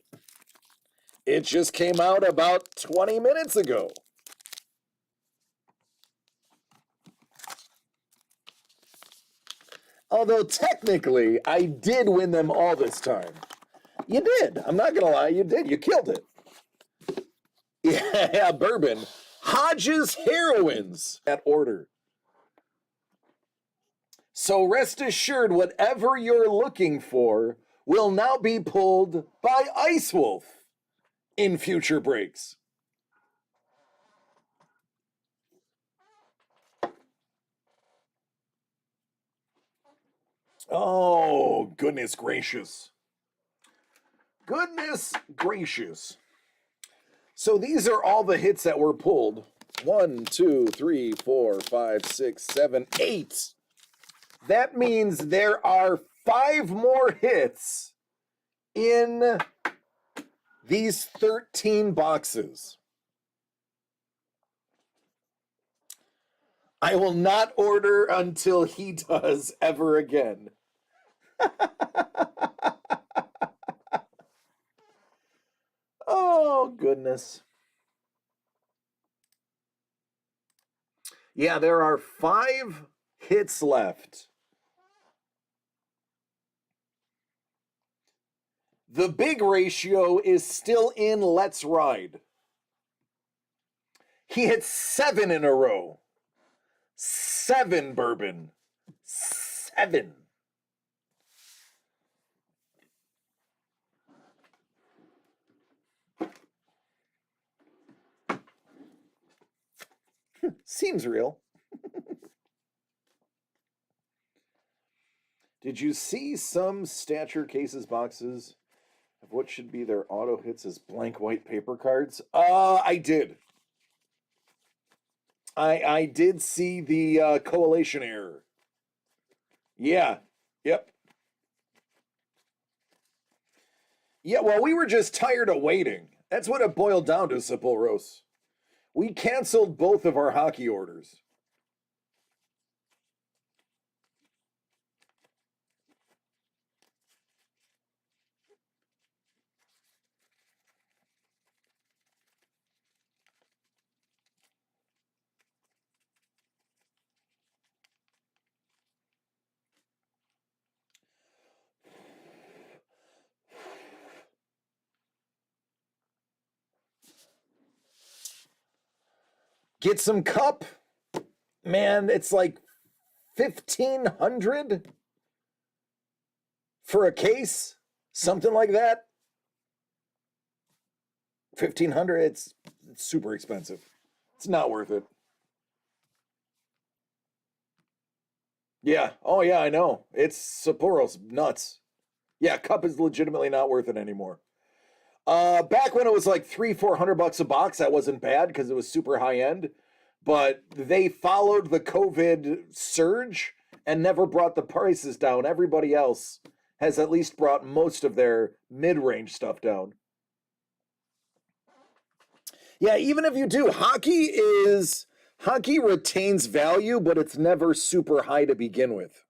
It just came out about 20 minutes ago. Although technically, I did win them all this time. You did. I'm not going to lie. You did. You killed it. Yeah, Bourbon. Hodges Heroines. That order. So rest assured, whatever you're looking for will now be pulled by Ice Wolf in future breaks. Oh, goodness gracious. Goodness gracious. So these are all the hits that were pulled. 1, 2, 3, 4, 5, 6, 7, 8. That means there are 5 more hits in these 13 boxes. I will not order until he does ever again. Oh, goodness. Yeah, there are 5 hits left. The big ratio is still in Let's Ride. He hit 7 in a row. 7, Bourbon. 7. Seems real. Did you see some stature cases boxes of what should be their auto hits as blank white paper cards? I did. I did see the collation error. Yeah. Yep. Yeah, well, we were just tired of waiting. That's what it boiled down to, Sepulros. We canceled both of our hockey orders. Get some cup. Man, it's like 1,500 for a case, something like that. 1,500, it's super expensive. It's not worth it. Yeah. Oh yeah, I know. It's Sapporo's nuts. Yeah, cup is legitimately not worth it anymore. Back when it was like 300-400 bucks a box, that wasn't bad because it was super high end. But they followed the COVID surge and never brought the prices down. Everybody else has at least brought most of their mid-range stuff down. Yeah, even if you do, hockey retains value, but it's never super high to begin with.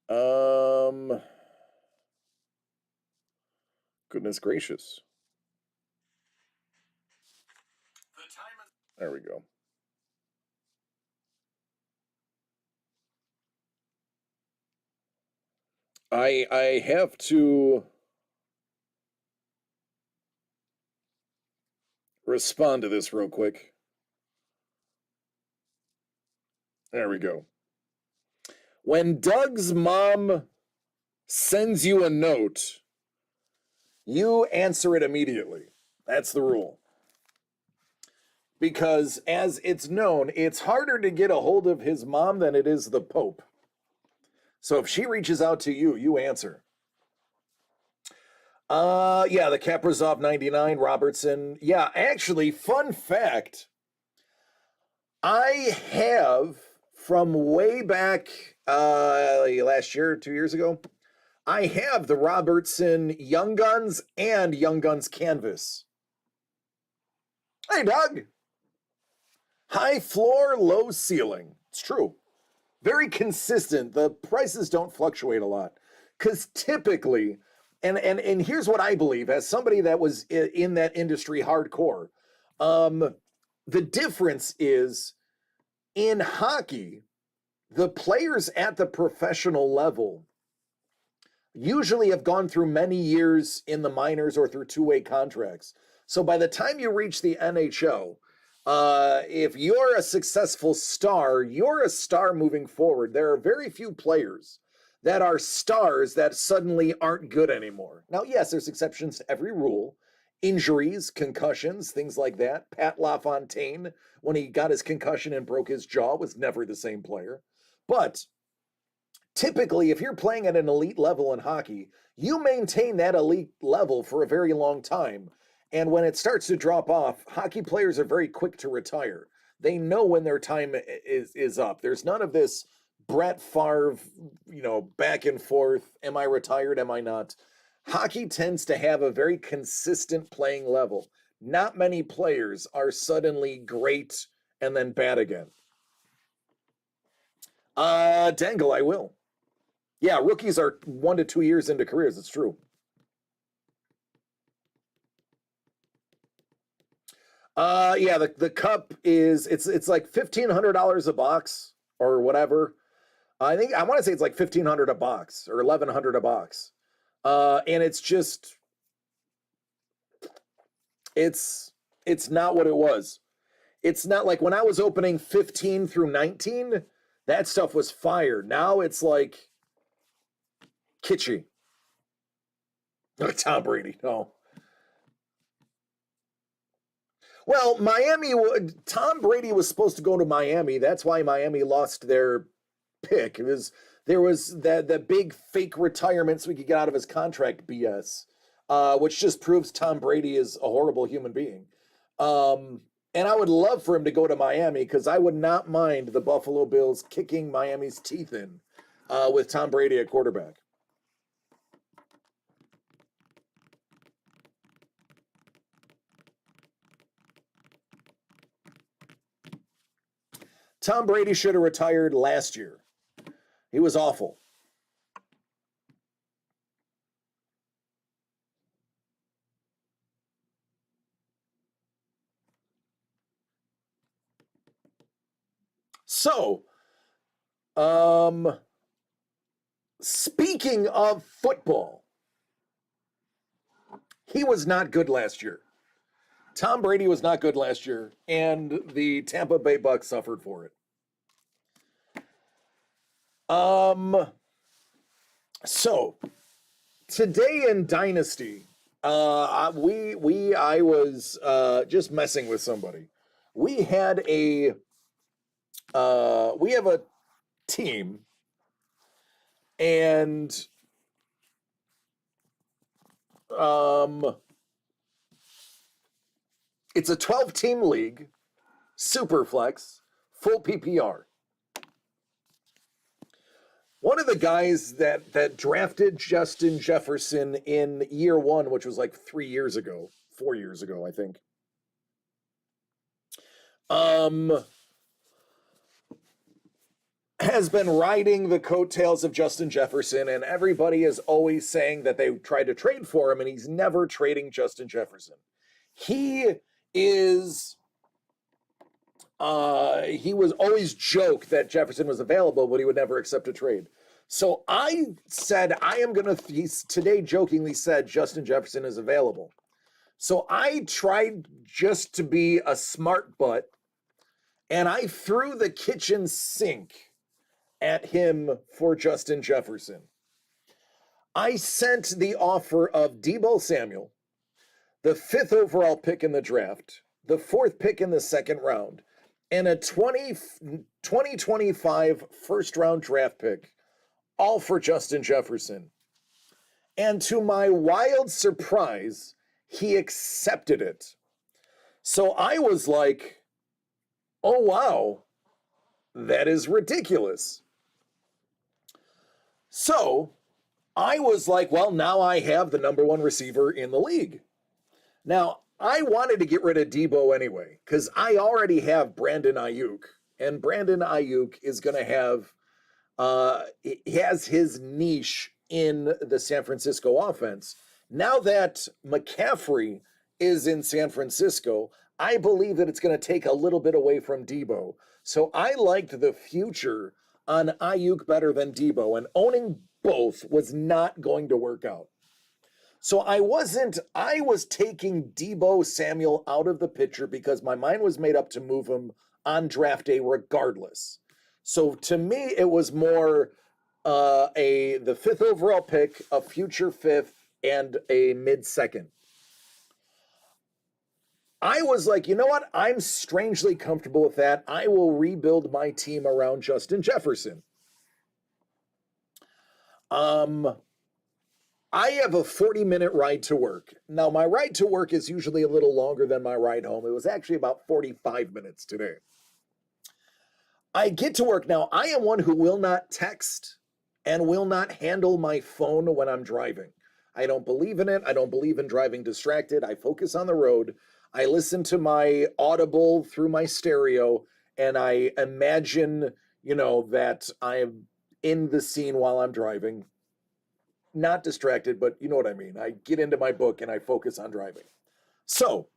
Um, Goodness gracious. There we go. I have to respond to this real quick. There we go. When Doug's mom sends you a note, you answer it immediately. That's the rule. Because as it's known, it's harder to get a hold of his mom than it is the Pope. So if she reaches out to you, you answer. Yeah, the Kaprizov 99, Robertson. Yeah, actually, fun fact. I have from way back last year, 2 years ago, I have the Robertson Young Guns and Young Guns Canvas. Hey, Doug. High floor, low ceiling. It's true. Very consistent. The prices don't fluctuate a lot. Because typically, and here's what I believe as somebody that was in that industry hardcore, the difference is in hockey, the players at the professional level usually have gone through many years in the minors or through two-way contracts. So by the time you reach the NHL, if you're a successful star, you're a star moving forward. There are very few players that are stars that suddenly aren't good anymore. Now, yes, there's exceptions to every rule. Injuries, concussions, things like that. Pat LaFontaine, when he got his concussion and broke his jaw, was never the same player. But typically, if you're playing at an elite level in hockey, you maintain that elite level for a very long time. And when it starts to drop off, hockey players are very quick to retire. They know when their time is up. There's none of this Brett Favre, back and forth. Am I retired? Am I not? Hockey tends to have a very consistent playing level. Not many players are suddenly great and then bad again. Dangle, I will. Yeah, rookies are 1 to 2 years into careers. It's true. Yeah, the cup is it's like $1,500 a box or whatever. I want to say it's like 1,500 a box or 1,100 a box. And it's just It's not what it was. It's not like when I was opening 15 through 19, that stuff was fire. Now it's like kitschy. Tom Brady, no. Well, Tom Brady was supposed to go to Miami. That's why Miami lost their pick. There was that big fake retirement so we could get out of his contract BS, which just proves Tom Brady is a horrible human being. And I would love for him to go to Miami because I would not mind the Buffalo Bills kicking Miami's teeth in with Tom Brady at quarterback. Tom Brady should have retired last year. He was awful. So, speaking of football, he was not good last year. Tom Brady was not good last year, and the Tampa Bay Bucks suffered for it. So today in Dynasty, I was just messing with somebody. We have a team, and it's a 12-team league, super flex, full PPR. One of the guys that drafted Justin Jefferson in year one, which was like 4 years ago, I think. Has been riding the coattails of Justin Jefferson, and everybody is always saying that they tried to trade for him, and he's never trading Justin Jefferson. He was always joked that Jefferson was available, but he would never accept a trade. So I said, he today jokingly said Justin Jefferson is available. So I tried just to be a smart butt, and I threw the kitchen sink at him for Justin Jefferson. I sent the offer of Deebo Samuel, the 5th overall pick in the draft, the 4th pick in the second round, and a 2025 first round draft pick, all for Justin Jefferson. And to my wild surprise, he accepted it. So I was like, oh wow, that is ridiculous. So I was like, well, now I have the number one receiver in the league. Now, I wanted to get rid of Deebo anyway, because I already have Brandon Aiyuk, and Brandon Aiyuk is going to have, he has his niche in the San Francisco offense. Now that McCaffrey is in San Francisco, I believe that it's going to take a little bit away from Deebo. So I liked the future on Aiyuk better than Deebo, and owning both was not going to work out. So I was taking Deebo Samuel out of the picture because my mind was made up to move him on draft day regardless. So to me, it was more the 5th overall pick, a future 5th, and a mid-second. I was like, you know what? I'm strangely comfortable with that. I will rebuild my team around Justin Jefferson. I have a 40-minute ride to work. Now, my ride to work is usually a little longer than my ride home. It was actually about 45 minutes today. I get to work. Now, I am one who will not text and will not handle my phone when I'm driving. I don't believe in it. I don't believe in driving distracted. I focus on the road. I listen to my Audible through my stereo, and I imagine, that I'm in the scene while I'm driving. Not distracted, but you know what I mean. I get into my book and I focus on driving. So,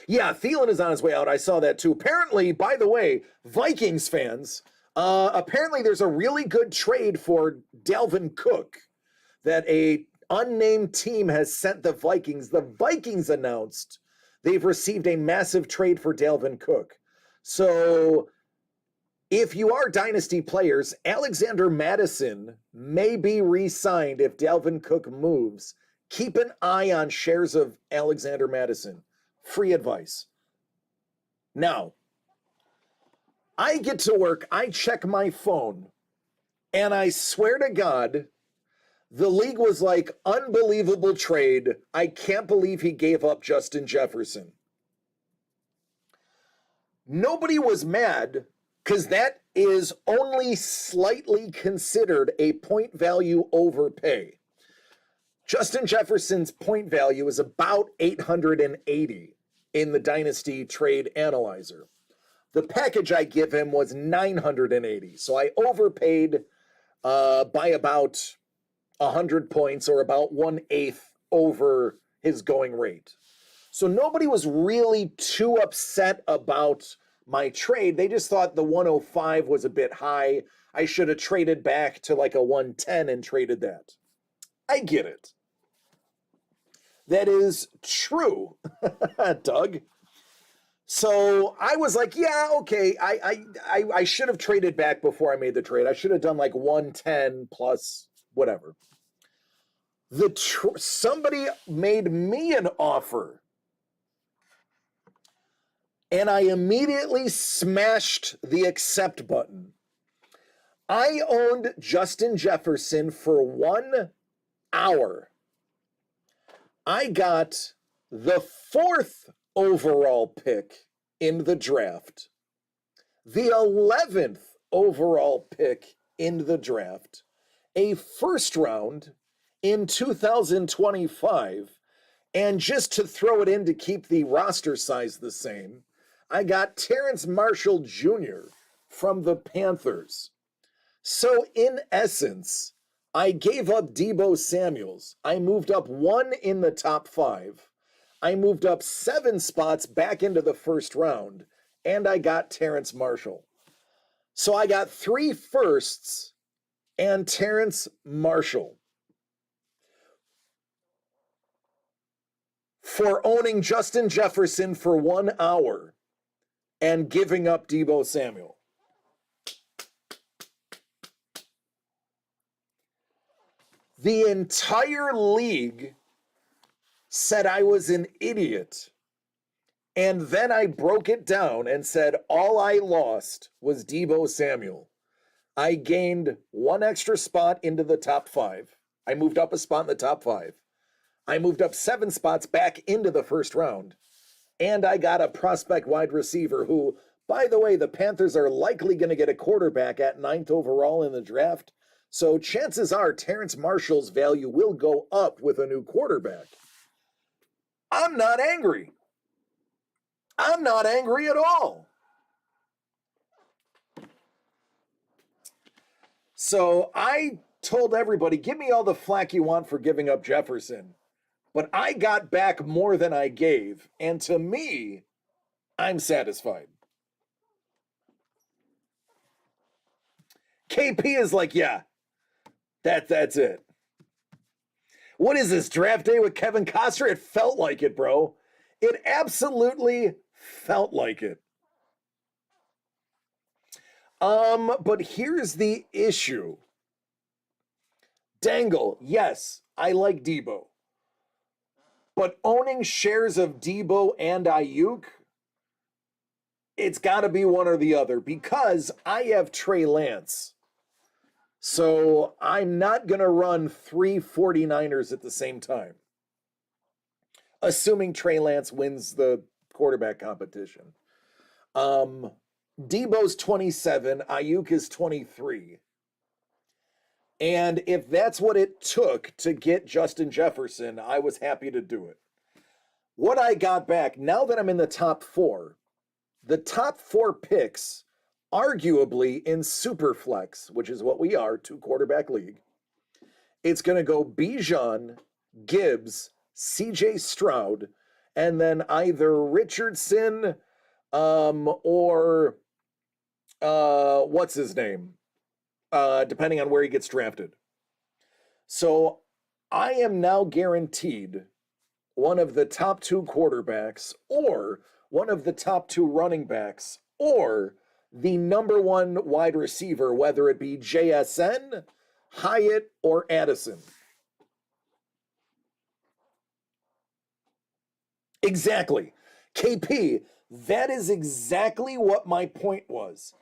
yeah, Thielen is on his way out. I saw that too. Apparently, by the way, Vikings fans, apparently there's a really good trade for Dalvin Cook that a unnamed team has sent the Vikings. The Vikings announced they've received a massive trade for Dalvin Cook. So if you are dynasty players, Alexander Mattison may be re-signed if Dalvin Cook moves. Keep an eye on shares of Alexander Mattison. Free advice. Now, I get to work, I check my phone, and I swear to God, the league was like, unbelievable trade. I can't believe he gave up Justin Jefferson. Nobody was mad because that is only slightly considered a point value overpay. Justin Jefferson's point value is about 880 in the Dynasty Trade Analyzer. The package I give him was 980, so I overpaid by about 100 points, or about 1/8 over his going rate. So nobody was really too upset about my trade. They just thought the 105 was a bit high. I should have traded back to like a 110 and traded that. I get it. That is true, Doug. So I was like, yeah, okay. I should have traded back before I made the trade. I should have done like 110 plus whatever. Somebody made me an offer, and I immediately smashed the accept button. I owned Justin Jefferson for 1 hour. I got the 4th overall pick in the draft, the 11th overall pick in the draft, a first round in 2025, and just to throw it in to keep the roster size the same, I got Terrence Marshall Jr. from the Panthers. So in essence, I gave up Deebo Samuels. I moved up 1 in the top 5. I moved up 7 spots back into the first round, and I got Terrence Marshall. So I got 3 firsts and Terrence Marshall for owning Justin Jefferson for 1 hour and giving up Deebo Samuel. The entire league said I was an idiot. And then I broke it down and said all I lost was Deebo Samuel. I gained 1 extra spot into the top 5. I moved up a spot in the top 5. I moved up 7 spots back into the first round. And I got a prospect wide receiver who, by the way, the Panthers are likely going to get a quarterback at 9th overall in the draft. So chances are Terrence Marshall's value will go up with a new quarterback. I'm not angry. I'm not angry at all. So I told everybody, give me all the flack you want for giving up Jefferson. But I got back more than I gave. And to me, I'm satisfied. KP is like, yeah, that's it. What is this, draft day with Kevin Costner? It felt like it, bro. It absolutely felt like it. But here's the issue. Dangle, yes, I like Deebo. But owning shares of Deebo and Ayuk, it's got to be one or the other because I have Trey Lance. So I'm not going to run 3 49ers at the same time, assuming Trey Lance wins the quarterback competition. Deebo's 27, Ayuk is 23. And if that's what it took to get Justin Jefferson, I was happy to do it. What I got back, now that I'm in the top 4, the top 4 picks, arguably in Superflex, which is what we are, 2-quarterback league, it's going to go Bijan, Gibbs, CJ Stroud, and then either Richardson or what's his name? Depending on where he gets drafted. So I am now guaranteed one of the top two quarterbacks or one of the top two running backs or the number one wide receiver, whether it be JSN, Hyatt, or Addison. Exactly. KP, that is exactly what my point was.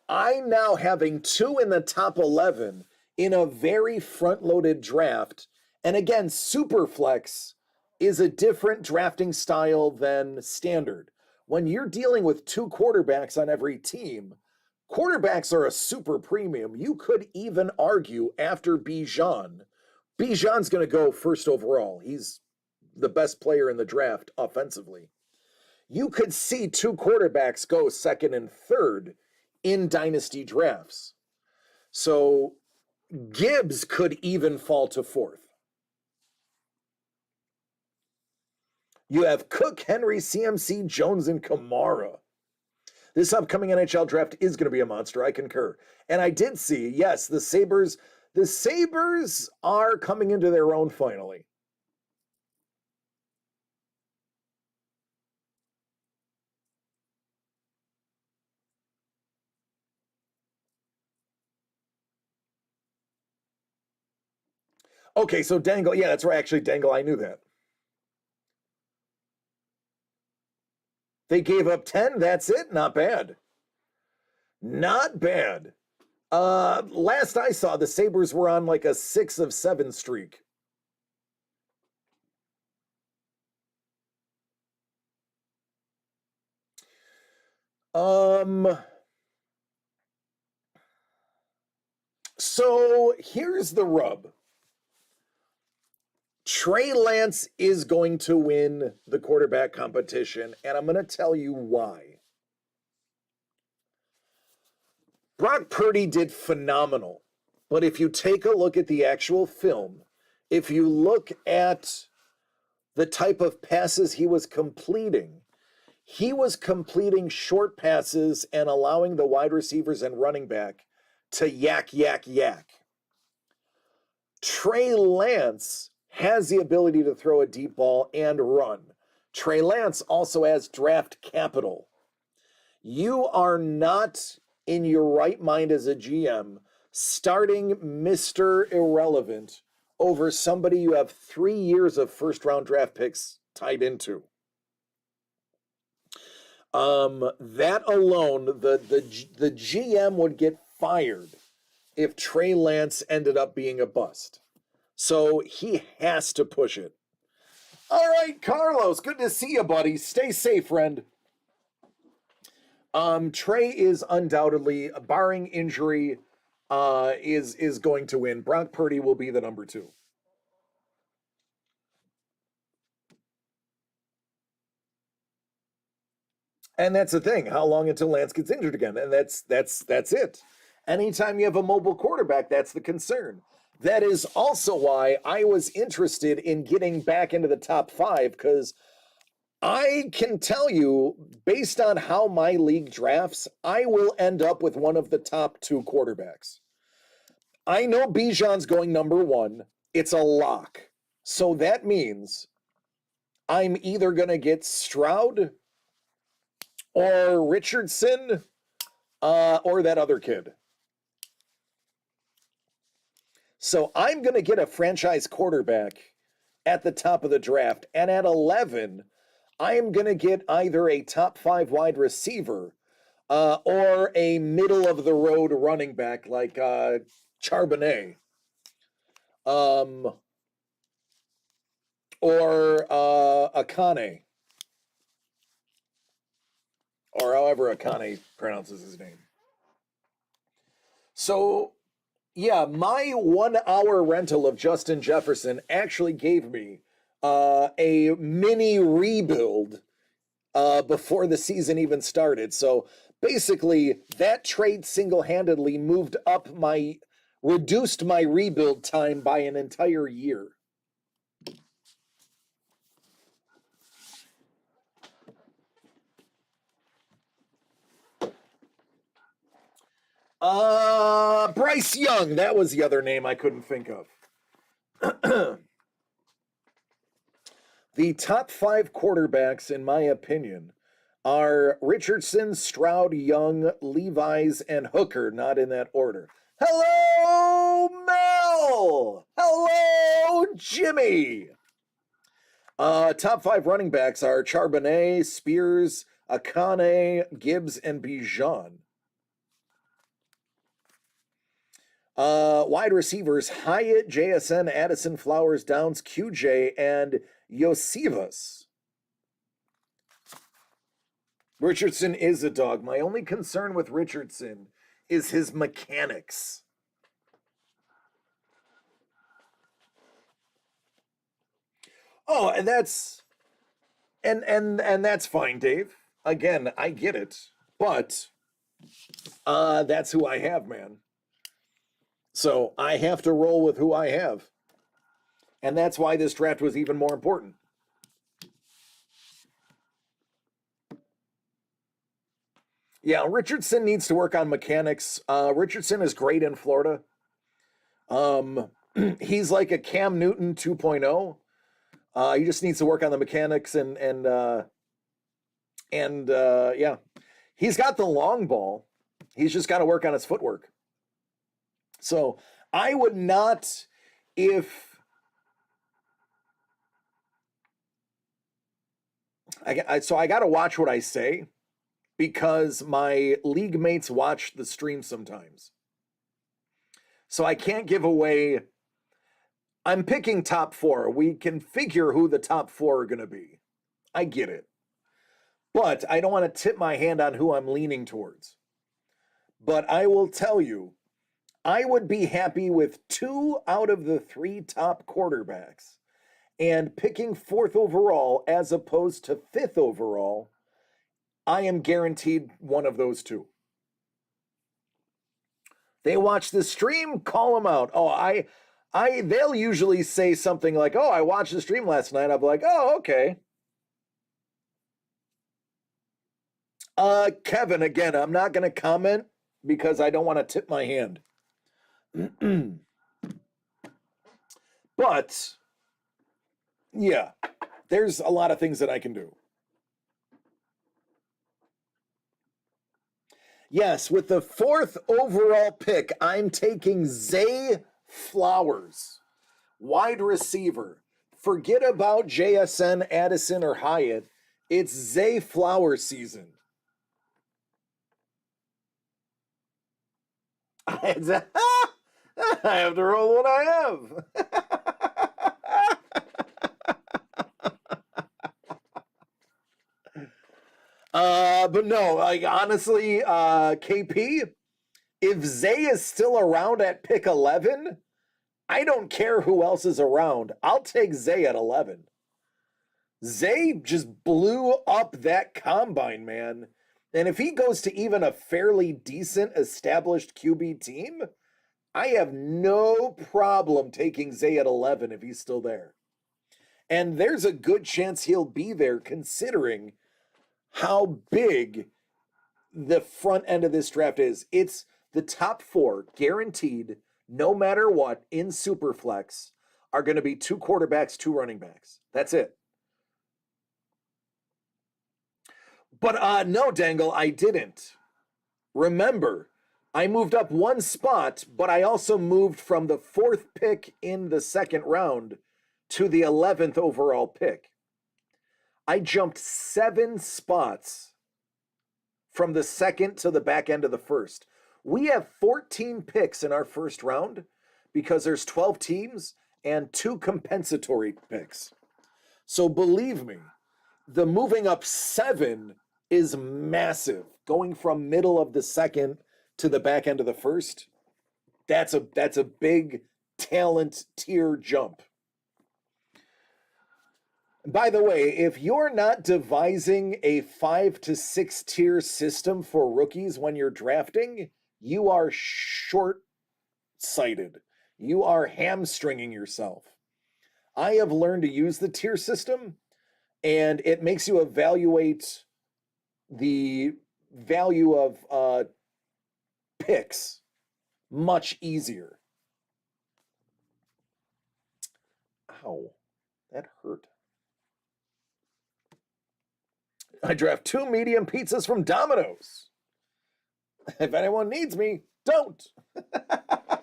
I now having two in the top 11 in a very front loaded draft. And again, Superflex is a different drafting style than standard. When you're dealing with two quarterbacks on every team, quarterbacks are a super premium. You could even argue after Bijan, Bijan's going to go first overall. He's the best player in the draft offensively. You could see two quarterbacks go second and third in dynasty drafts. So Gibbs could even fall to fourth. You have Cook, Henry, CMC, Jones, and Kamara. This upcoming NHL draft is going to be a monster. I concur. And I did see, yes, the Sabres are coming into their own finally. Okay, so Dangle, yeah, that's right. Actually, Dangle, I knew that. They gave up 10. That's it. Not bad. Not bad. Last I saw, the Sabres were on like a 6 of 7 streak. So here's the rub. Trey Lance is going to win the quarterback competition, and I'm going to tell you why. Brock Purdy did phenomenal, but if you take a look at the actual film, if you look at the type of passes he was completing short passes and allowing the wide receivers and running back to yak, yak, yak. Trey Lance has the ability to throw a deep ball and run. Trey Lance also has draft capital. You are not in your right mind as a GM starting Mr. Irrelevant over somebody you have 3 years of first-round draft picks tied into. That alone, the GM would get fired if Trey Lance ended up being a bust. So he has to push it. All right, Carlos, good to see you, buddy. Stay safe, friend. Trey is undoubtedly, barring injury, is going to win. Brock Purdy will be the number 2. And that's the thing. How long until Lance gets injured again? And that's it. Anytime you have a mobile quarterback, that's the concern. That is also why I was interested in getting back into the top 5, because I can tell you, based on how my league drafts, I will end up with one of the top 2 quarterbacks. I know Bijan's going number 1. It's a lock. So that means I'm either going to get Stroud or Richardson or that other kid. So I'm going to get a franchise quarterback at the top of the draft. And at 11, I am going to get either a top 5 wide receiver or a middle-of-the-road running back like Charbonnet. Or Akane. Or however Akane pronounces his name. So, yeah, my 1 hour rental of Justin Jefferson actually gave me a mini rebuild before the season even started. So basically, that trade single-handedly reduced my rebuild time by an entire year. Bryce Young, that was the other name I couldn't think of. The top 5 quarterbacks, in my opinion, are Richardson, Stroud, Young, Levi's, and Hooker, not in that order. Hello, Mel! Hello, Jimmy! Top 5 running backs are Charbonnet, Spears, Akane, Gibbs, and Bijan. Wide receivers, Hyatt, JSN, Addison, Flowers, Downs, QJ, and Yosivas. Richardson is a dog. My only concern with Richardson is his mechanics. Oh, and that's fine, Dave. Again, I get it. But that's who I have, man. So I have to roll with who I have. And that's why this draft was even more important. Yeah, Richardson needs to work on mechanics. Richardson is great in Florida. He's like a Cam Newton 2.0. He just needs to work on the mechanics and yeah. He's got the long ball. He's just got to work on his footwork. So I would not, so I got to watch what I say because my league mates watch the stream sometimes. So I can't give away. I'm picking top 4. We can figure who the top 4 are going to be. I get it. But I don't want to tip my hand on who I'm leaning towards. But I will tell you, I would be happy with 2 out of the 3 top quarterbacks. And picking 4th overall as opposed to 5th overall, I am guaranteed one of those 2. They watch the stream, call them out. Oh, they'll usually say something like, "Oh, I watched the stream last night." I'll be like, "Oh, okay." Kevin, again, I'm not going to comment because I don't want to tip my hand. But yeah, there's a lot of things that I can do. Yes, with the 4th overall pick, I'm taking Zay Flowers, wide receiver. Forget about JSN, Addison, or Hyatt. It's Zay Flowers season. I have to roll what I have. But no, like honestly, KP, if Zay is still around at pick 11, I don't care who else is around. I'll take Zay at 11. Zay just blew up that combine, man. And if he goes to even a fairly decent established QB team, I have no problem taking Zay at 11 if he's still there. And there's a good chance he'll be there considering how big the front end of this draft is. It's the top 4 guaranteed, no matter what, in Superflex are going to be 2 quarterbacks, 2 running backs. That's it. But no, Dangle, I didn't. Remember, I moved up 1 spot, but I also moved from the 4th pick in the 2nd round to the 11th overall pick. I jumped 7 spots from the 2nd to the back end of the 1st. We have 14 picks in our 1st round because there's 12 teams and 2 compensatory picks. So believe me, the moving up 7 is massive. Going from middle of the 2nd to the back end of the 1st, that's a big talent tier jump. By the way, if you're not devising a 5 to 6 tier system for rookies when you're drafting, you are short-sighted. You are hamstringing yourself. I have learned to use the tier system, and it makes you evaluate the value of picks much easier. Ow, that hurt. I draft 2 medium pizzas from Domino's. If anyone needs me, don't.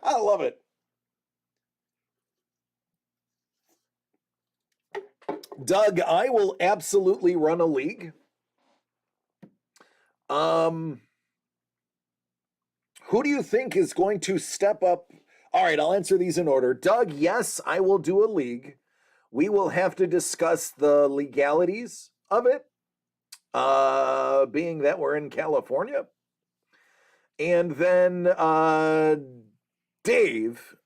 I love it. Doug, I will absolutely run a league. Who do you think is going to step up? All right, I'll answer these in order. Doug, yes, I will do a league. We will have to discuss the legalities of it, being that we're in California. And then Dave,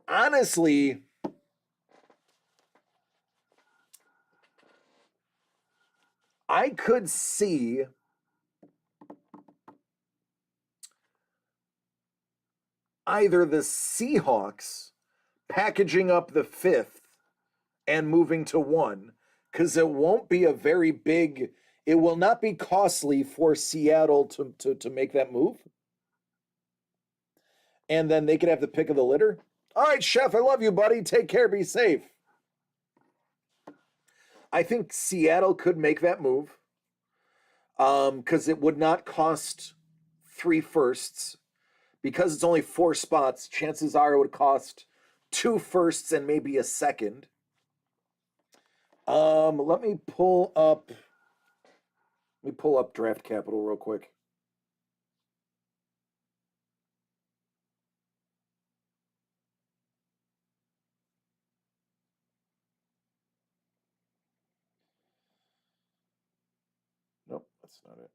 honestly, I could see either the Seahawks packaging up the 5th and moving to 1, because it won't be a very big, it will not be costly for Seattle to make that move. And then they could have the pick of the litter. All right, Chef, I love you, buddy. Take care, be safe. I think Seattle could make that move because it would not cost 3 firsts. Because it's only 4 spots, chances are it would cost 2 firsts and maybe a second. Let me pull up draft capital real quick. Nope, that's not it.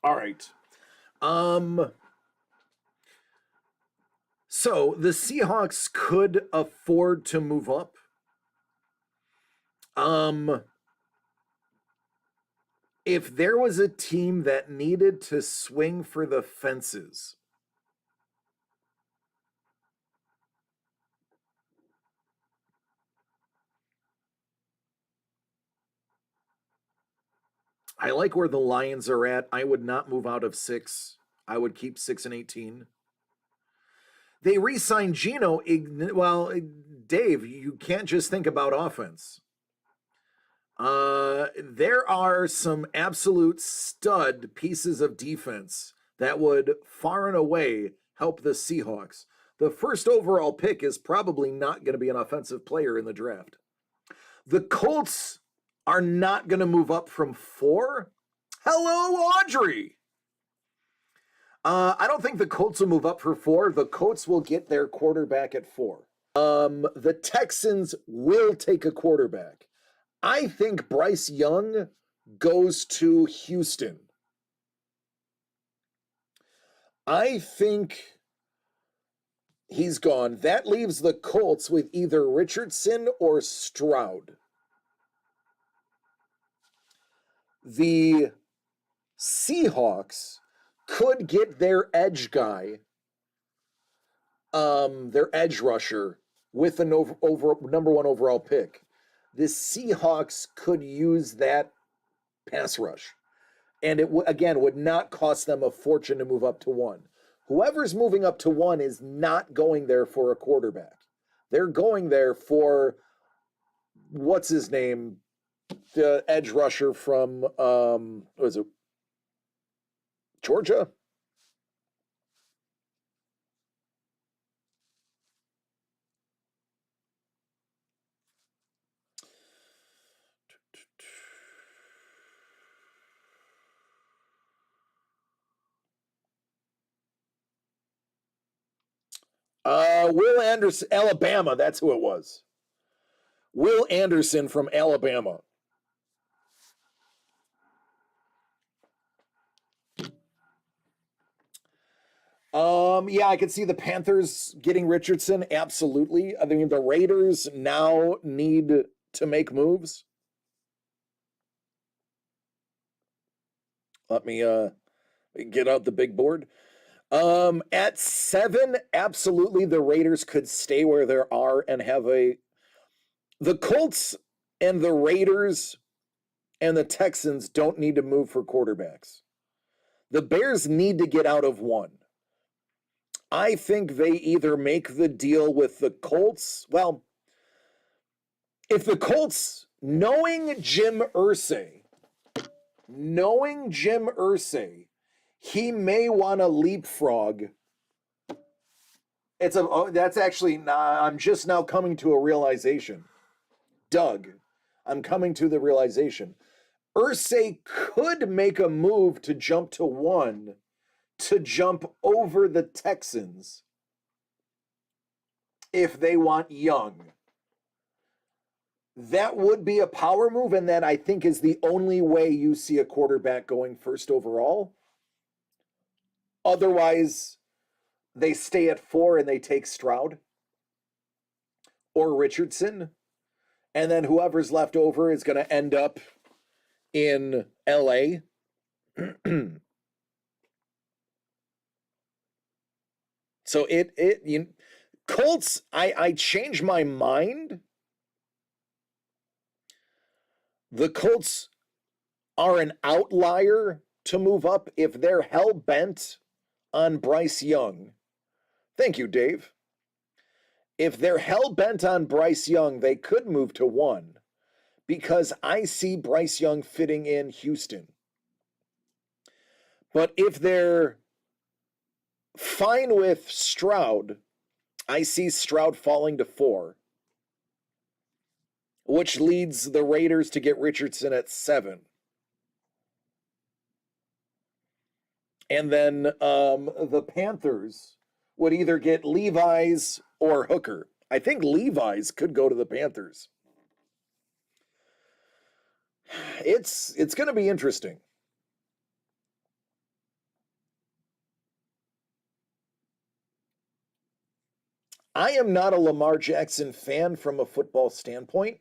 All right. So the Seahawks could afford to move up. If there was a team that needed to swing for the fences, I like where the Lions are at. I would not move out of 6. I would keep 6 and 18. They re-signed Geno. Well, Dave, you can't just think about offense. There are some absolute stud pieces of defense that would far and away help the Seahawks. The first overall pick is probably not going to be an offensive player in the draft. The Colts are not going to move up from 4. Hello, Audrey. I don't think the Colts will move up for 4. The Colts will get their quarterback at 4. The Texans will take a quarterback. I think Bryce Young goes to Houston. I think he's gone. That leaves the Colts with either Richardson or Stroud. The Seahawks could get their edge guy, their edge rusher, with a number 1 overall pick. The Seahawks could use that pass rush. And it, again, would not cost them a fortune to move up to 1. Whoever's moving up to 1 is not going there for a quarterback. They're going there for, what's his name? The edge rusher from, what is it? Georgia? Will Anderson, Alabama. That's who it was. Will Anderson from Alabama. Yeah, I could see the Panthers getting Richardson. Absolutely. I mean, the Raiders now need to make moves. Let me get out the big board. At 7, absolutely, the Raiders could stay where they are and have the Colts and the Raiders and the Texans don't need to move for quarterbacks. The Bears need to get out of one. I think they either make the deal with the Colts. Well, if the Colts, knowing Jim Irsay, he may want to leapfrog. That's actually, I'm just now coming to a realization. Doug, I'm coming to the realization. Irsay could make a move to jump to one to jump over the Texans if they want Young. That would be a power move, and that I think is the only way you see a quarterback going first overall. Otherwise, they stay at 4 and they take Stroud or Richardson, and then whoever's left over is going to end up in LA. So Colts, I changed my mind. The Colts are an outlier to move up if they're hell-bent on Bryce Young. Thank you, Dave. If they're hell-bent on Bryce Young, they could move to 1 because I see Bryce Young fitting in Houston. But if they're fine with Stroud, I see Stroud falling to 4, which leads the Raiders to get Richardson at 7. And then the Panthers would either get Levi's or Hooker. I think Levi's could go to the Panthers. It's going to be interesting. I am not a Lamar Jackson fan from a football standpoint.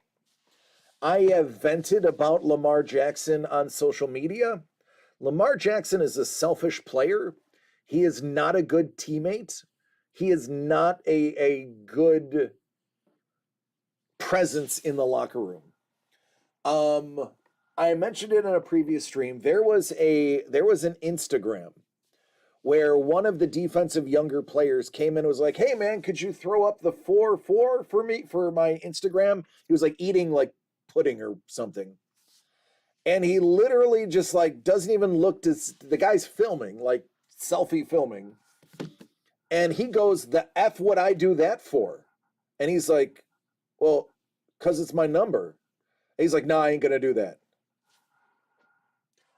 I have vented about Lamar Jackson on social media. Lamar Jackson is a selfish player. He is not a good teammate. He is not a good presence in the locker room. I mentioned it in a previous stream. There was an Instagram where one of the defensive younger players came in and was like, "Hey man, could you throw up the 4-4 for me for my Instagram?" He was like eating like pudding or something. And he literally just like doesn't even look to the guy's filming, like selfie filming. And he goes, "The F would I do that for?" And he's like, "Well, because it's my number." And he's like, "No, I ain't going to do that."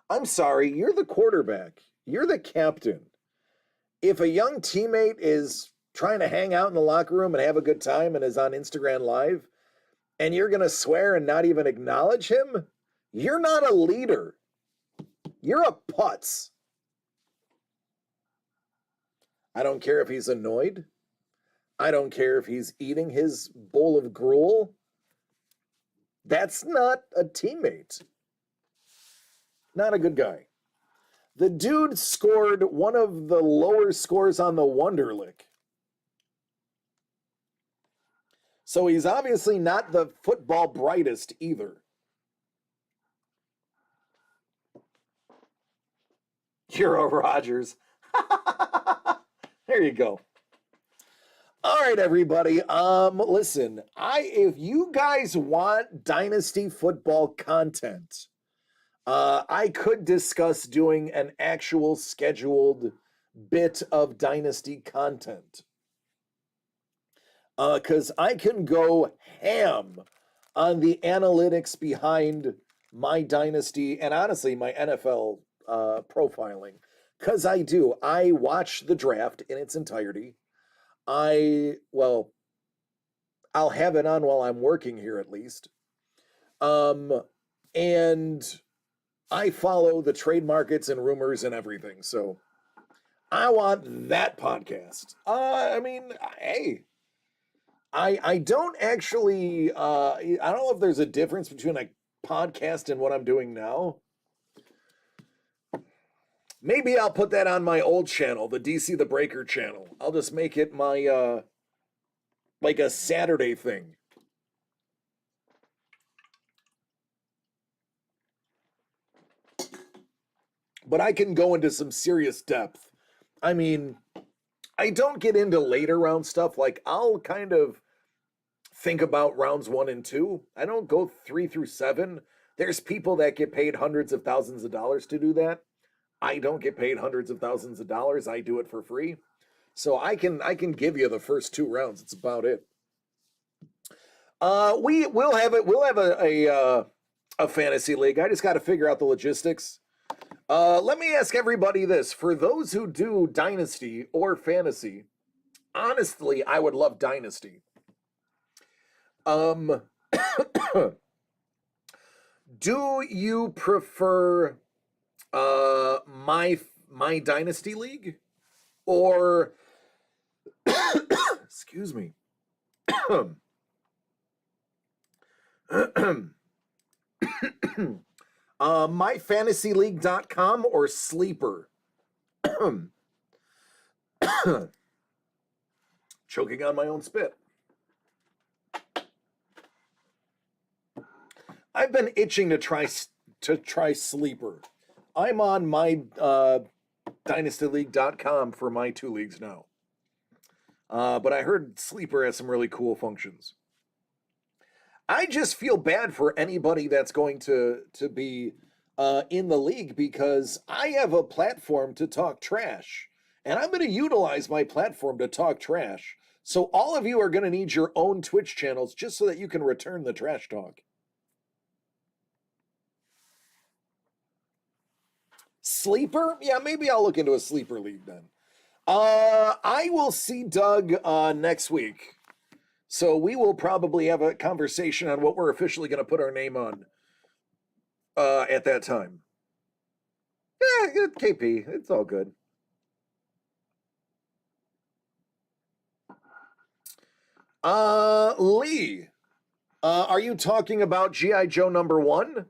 I'm sorry, you're the quarterback. You're the captain. If a young teammate is trying to hang out in the locker room and have a good time and is on Instagram Live, and you're going to swear and not even acknowledge him, you're not a leader. You're a putz. I don't care if he's annoyed. I don't care if he's eating his bowl of gruel. That's not a teammate. Not a good guy. The dude scored one of the lower scores on the Wonderlic. So he's obviously not the football brightest either. Hero Rogers. There you go. All right, everybody. Listen, if you guys want Dynasty football content, I could discuss doing an actual scheduled bit of Dynasty content. Because I can go ham on the analytics behind my Dynasty and honestly my NFL profiling. Because I do. I watch the draft in its entirety. I'll have it on while I'm working here at least. And I follow the trade markets and rumors and everything. So I want that podcast. Hey, I don't actually, I don't know if there's a difference between a podcast and what I'm doing now. Maybe I'll put that on my old channel, the DC the Breaker channel. I'll just make it my, like a Saturday thing. but I can go into some serious depth. I mean, I don't get into later round stuff. Like, I'll kind of think about rounds 1 and 2. I don't go 3 through 7. There's people that get paid hundreds of thousands of dollars to do that. I don't get paid hundreds of thousands of dollars. I do it for free. So I can give you the first 2 rounds. It's about it. We'll have it. We'll have a fantasy league. I just got to figure out the logistics. Let me ask everybody this: for those who do Dynasty or Fantasy, honestly, I would love Dynasty. Do you prefer my Dynasty League or excuse me? myfantasyleague.com or Sleeper? Choking on my own spit. I've been itching to try Sleeper. I'm on my dynastyleague.com for my 2 leagues now. But I heard Sleeper has some really cool functions. I just feel bad for anybody that's going to be in the league, because I have a platform to talk trash, and I'm going to utilize my platform to talk trash. So all of you are going to need your own Twitch channels just so that you can return the trash talk. Sleeper? Yeah, maybe I'll look into a Sleeper league then. I will see Doug next week. So we will probably have a conversation on what we're officially going to put our name on at that time. Yeah, KP, it's all good. Lee, are you talking about G.I. Joe #1?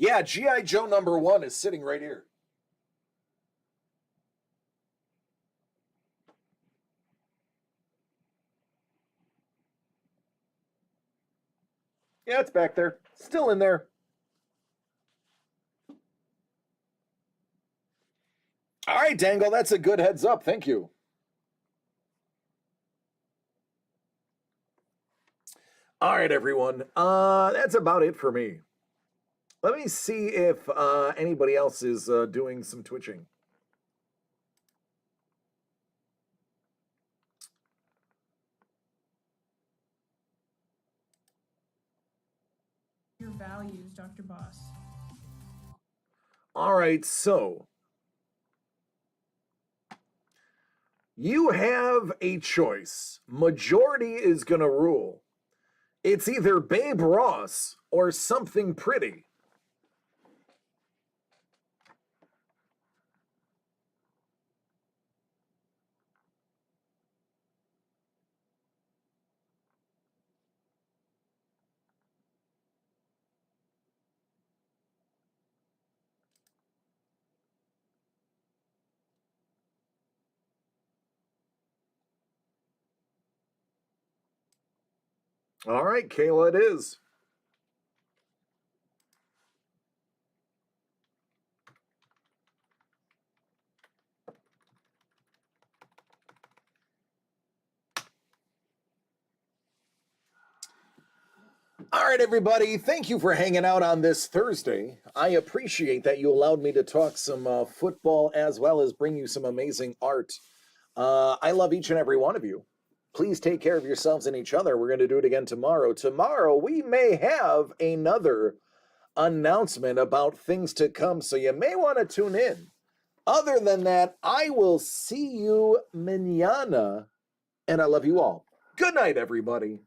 Yeah, G.I. Joe #1 is sitting right here. Yeah, it's back there. Still in there. All right, Dangle, that's a good heads up. Thank you. All right, everyone. That's about it for me. Let me see if anybody else is doing some twitching.
Your values, Dr. Boss.
All right, so you have a choice. Majority is going to rule. It's either Babe Ross or something pretty. All right, Kayla, it is. All right, everybody. Thank you for hanging out on this Thursday. I appreciate that you allowed me to talk some football as well as bring you some amazing art. I love each and every one of you. Please take care of yourselves and each other. We're going to do it again tomorrow. Tomorrow, we may have another announcement about things to come, so you may want to tune in. Other than that, I will see you mañana, and I love you all. Good night, everybody.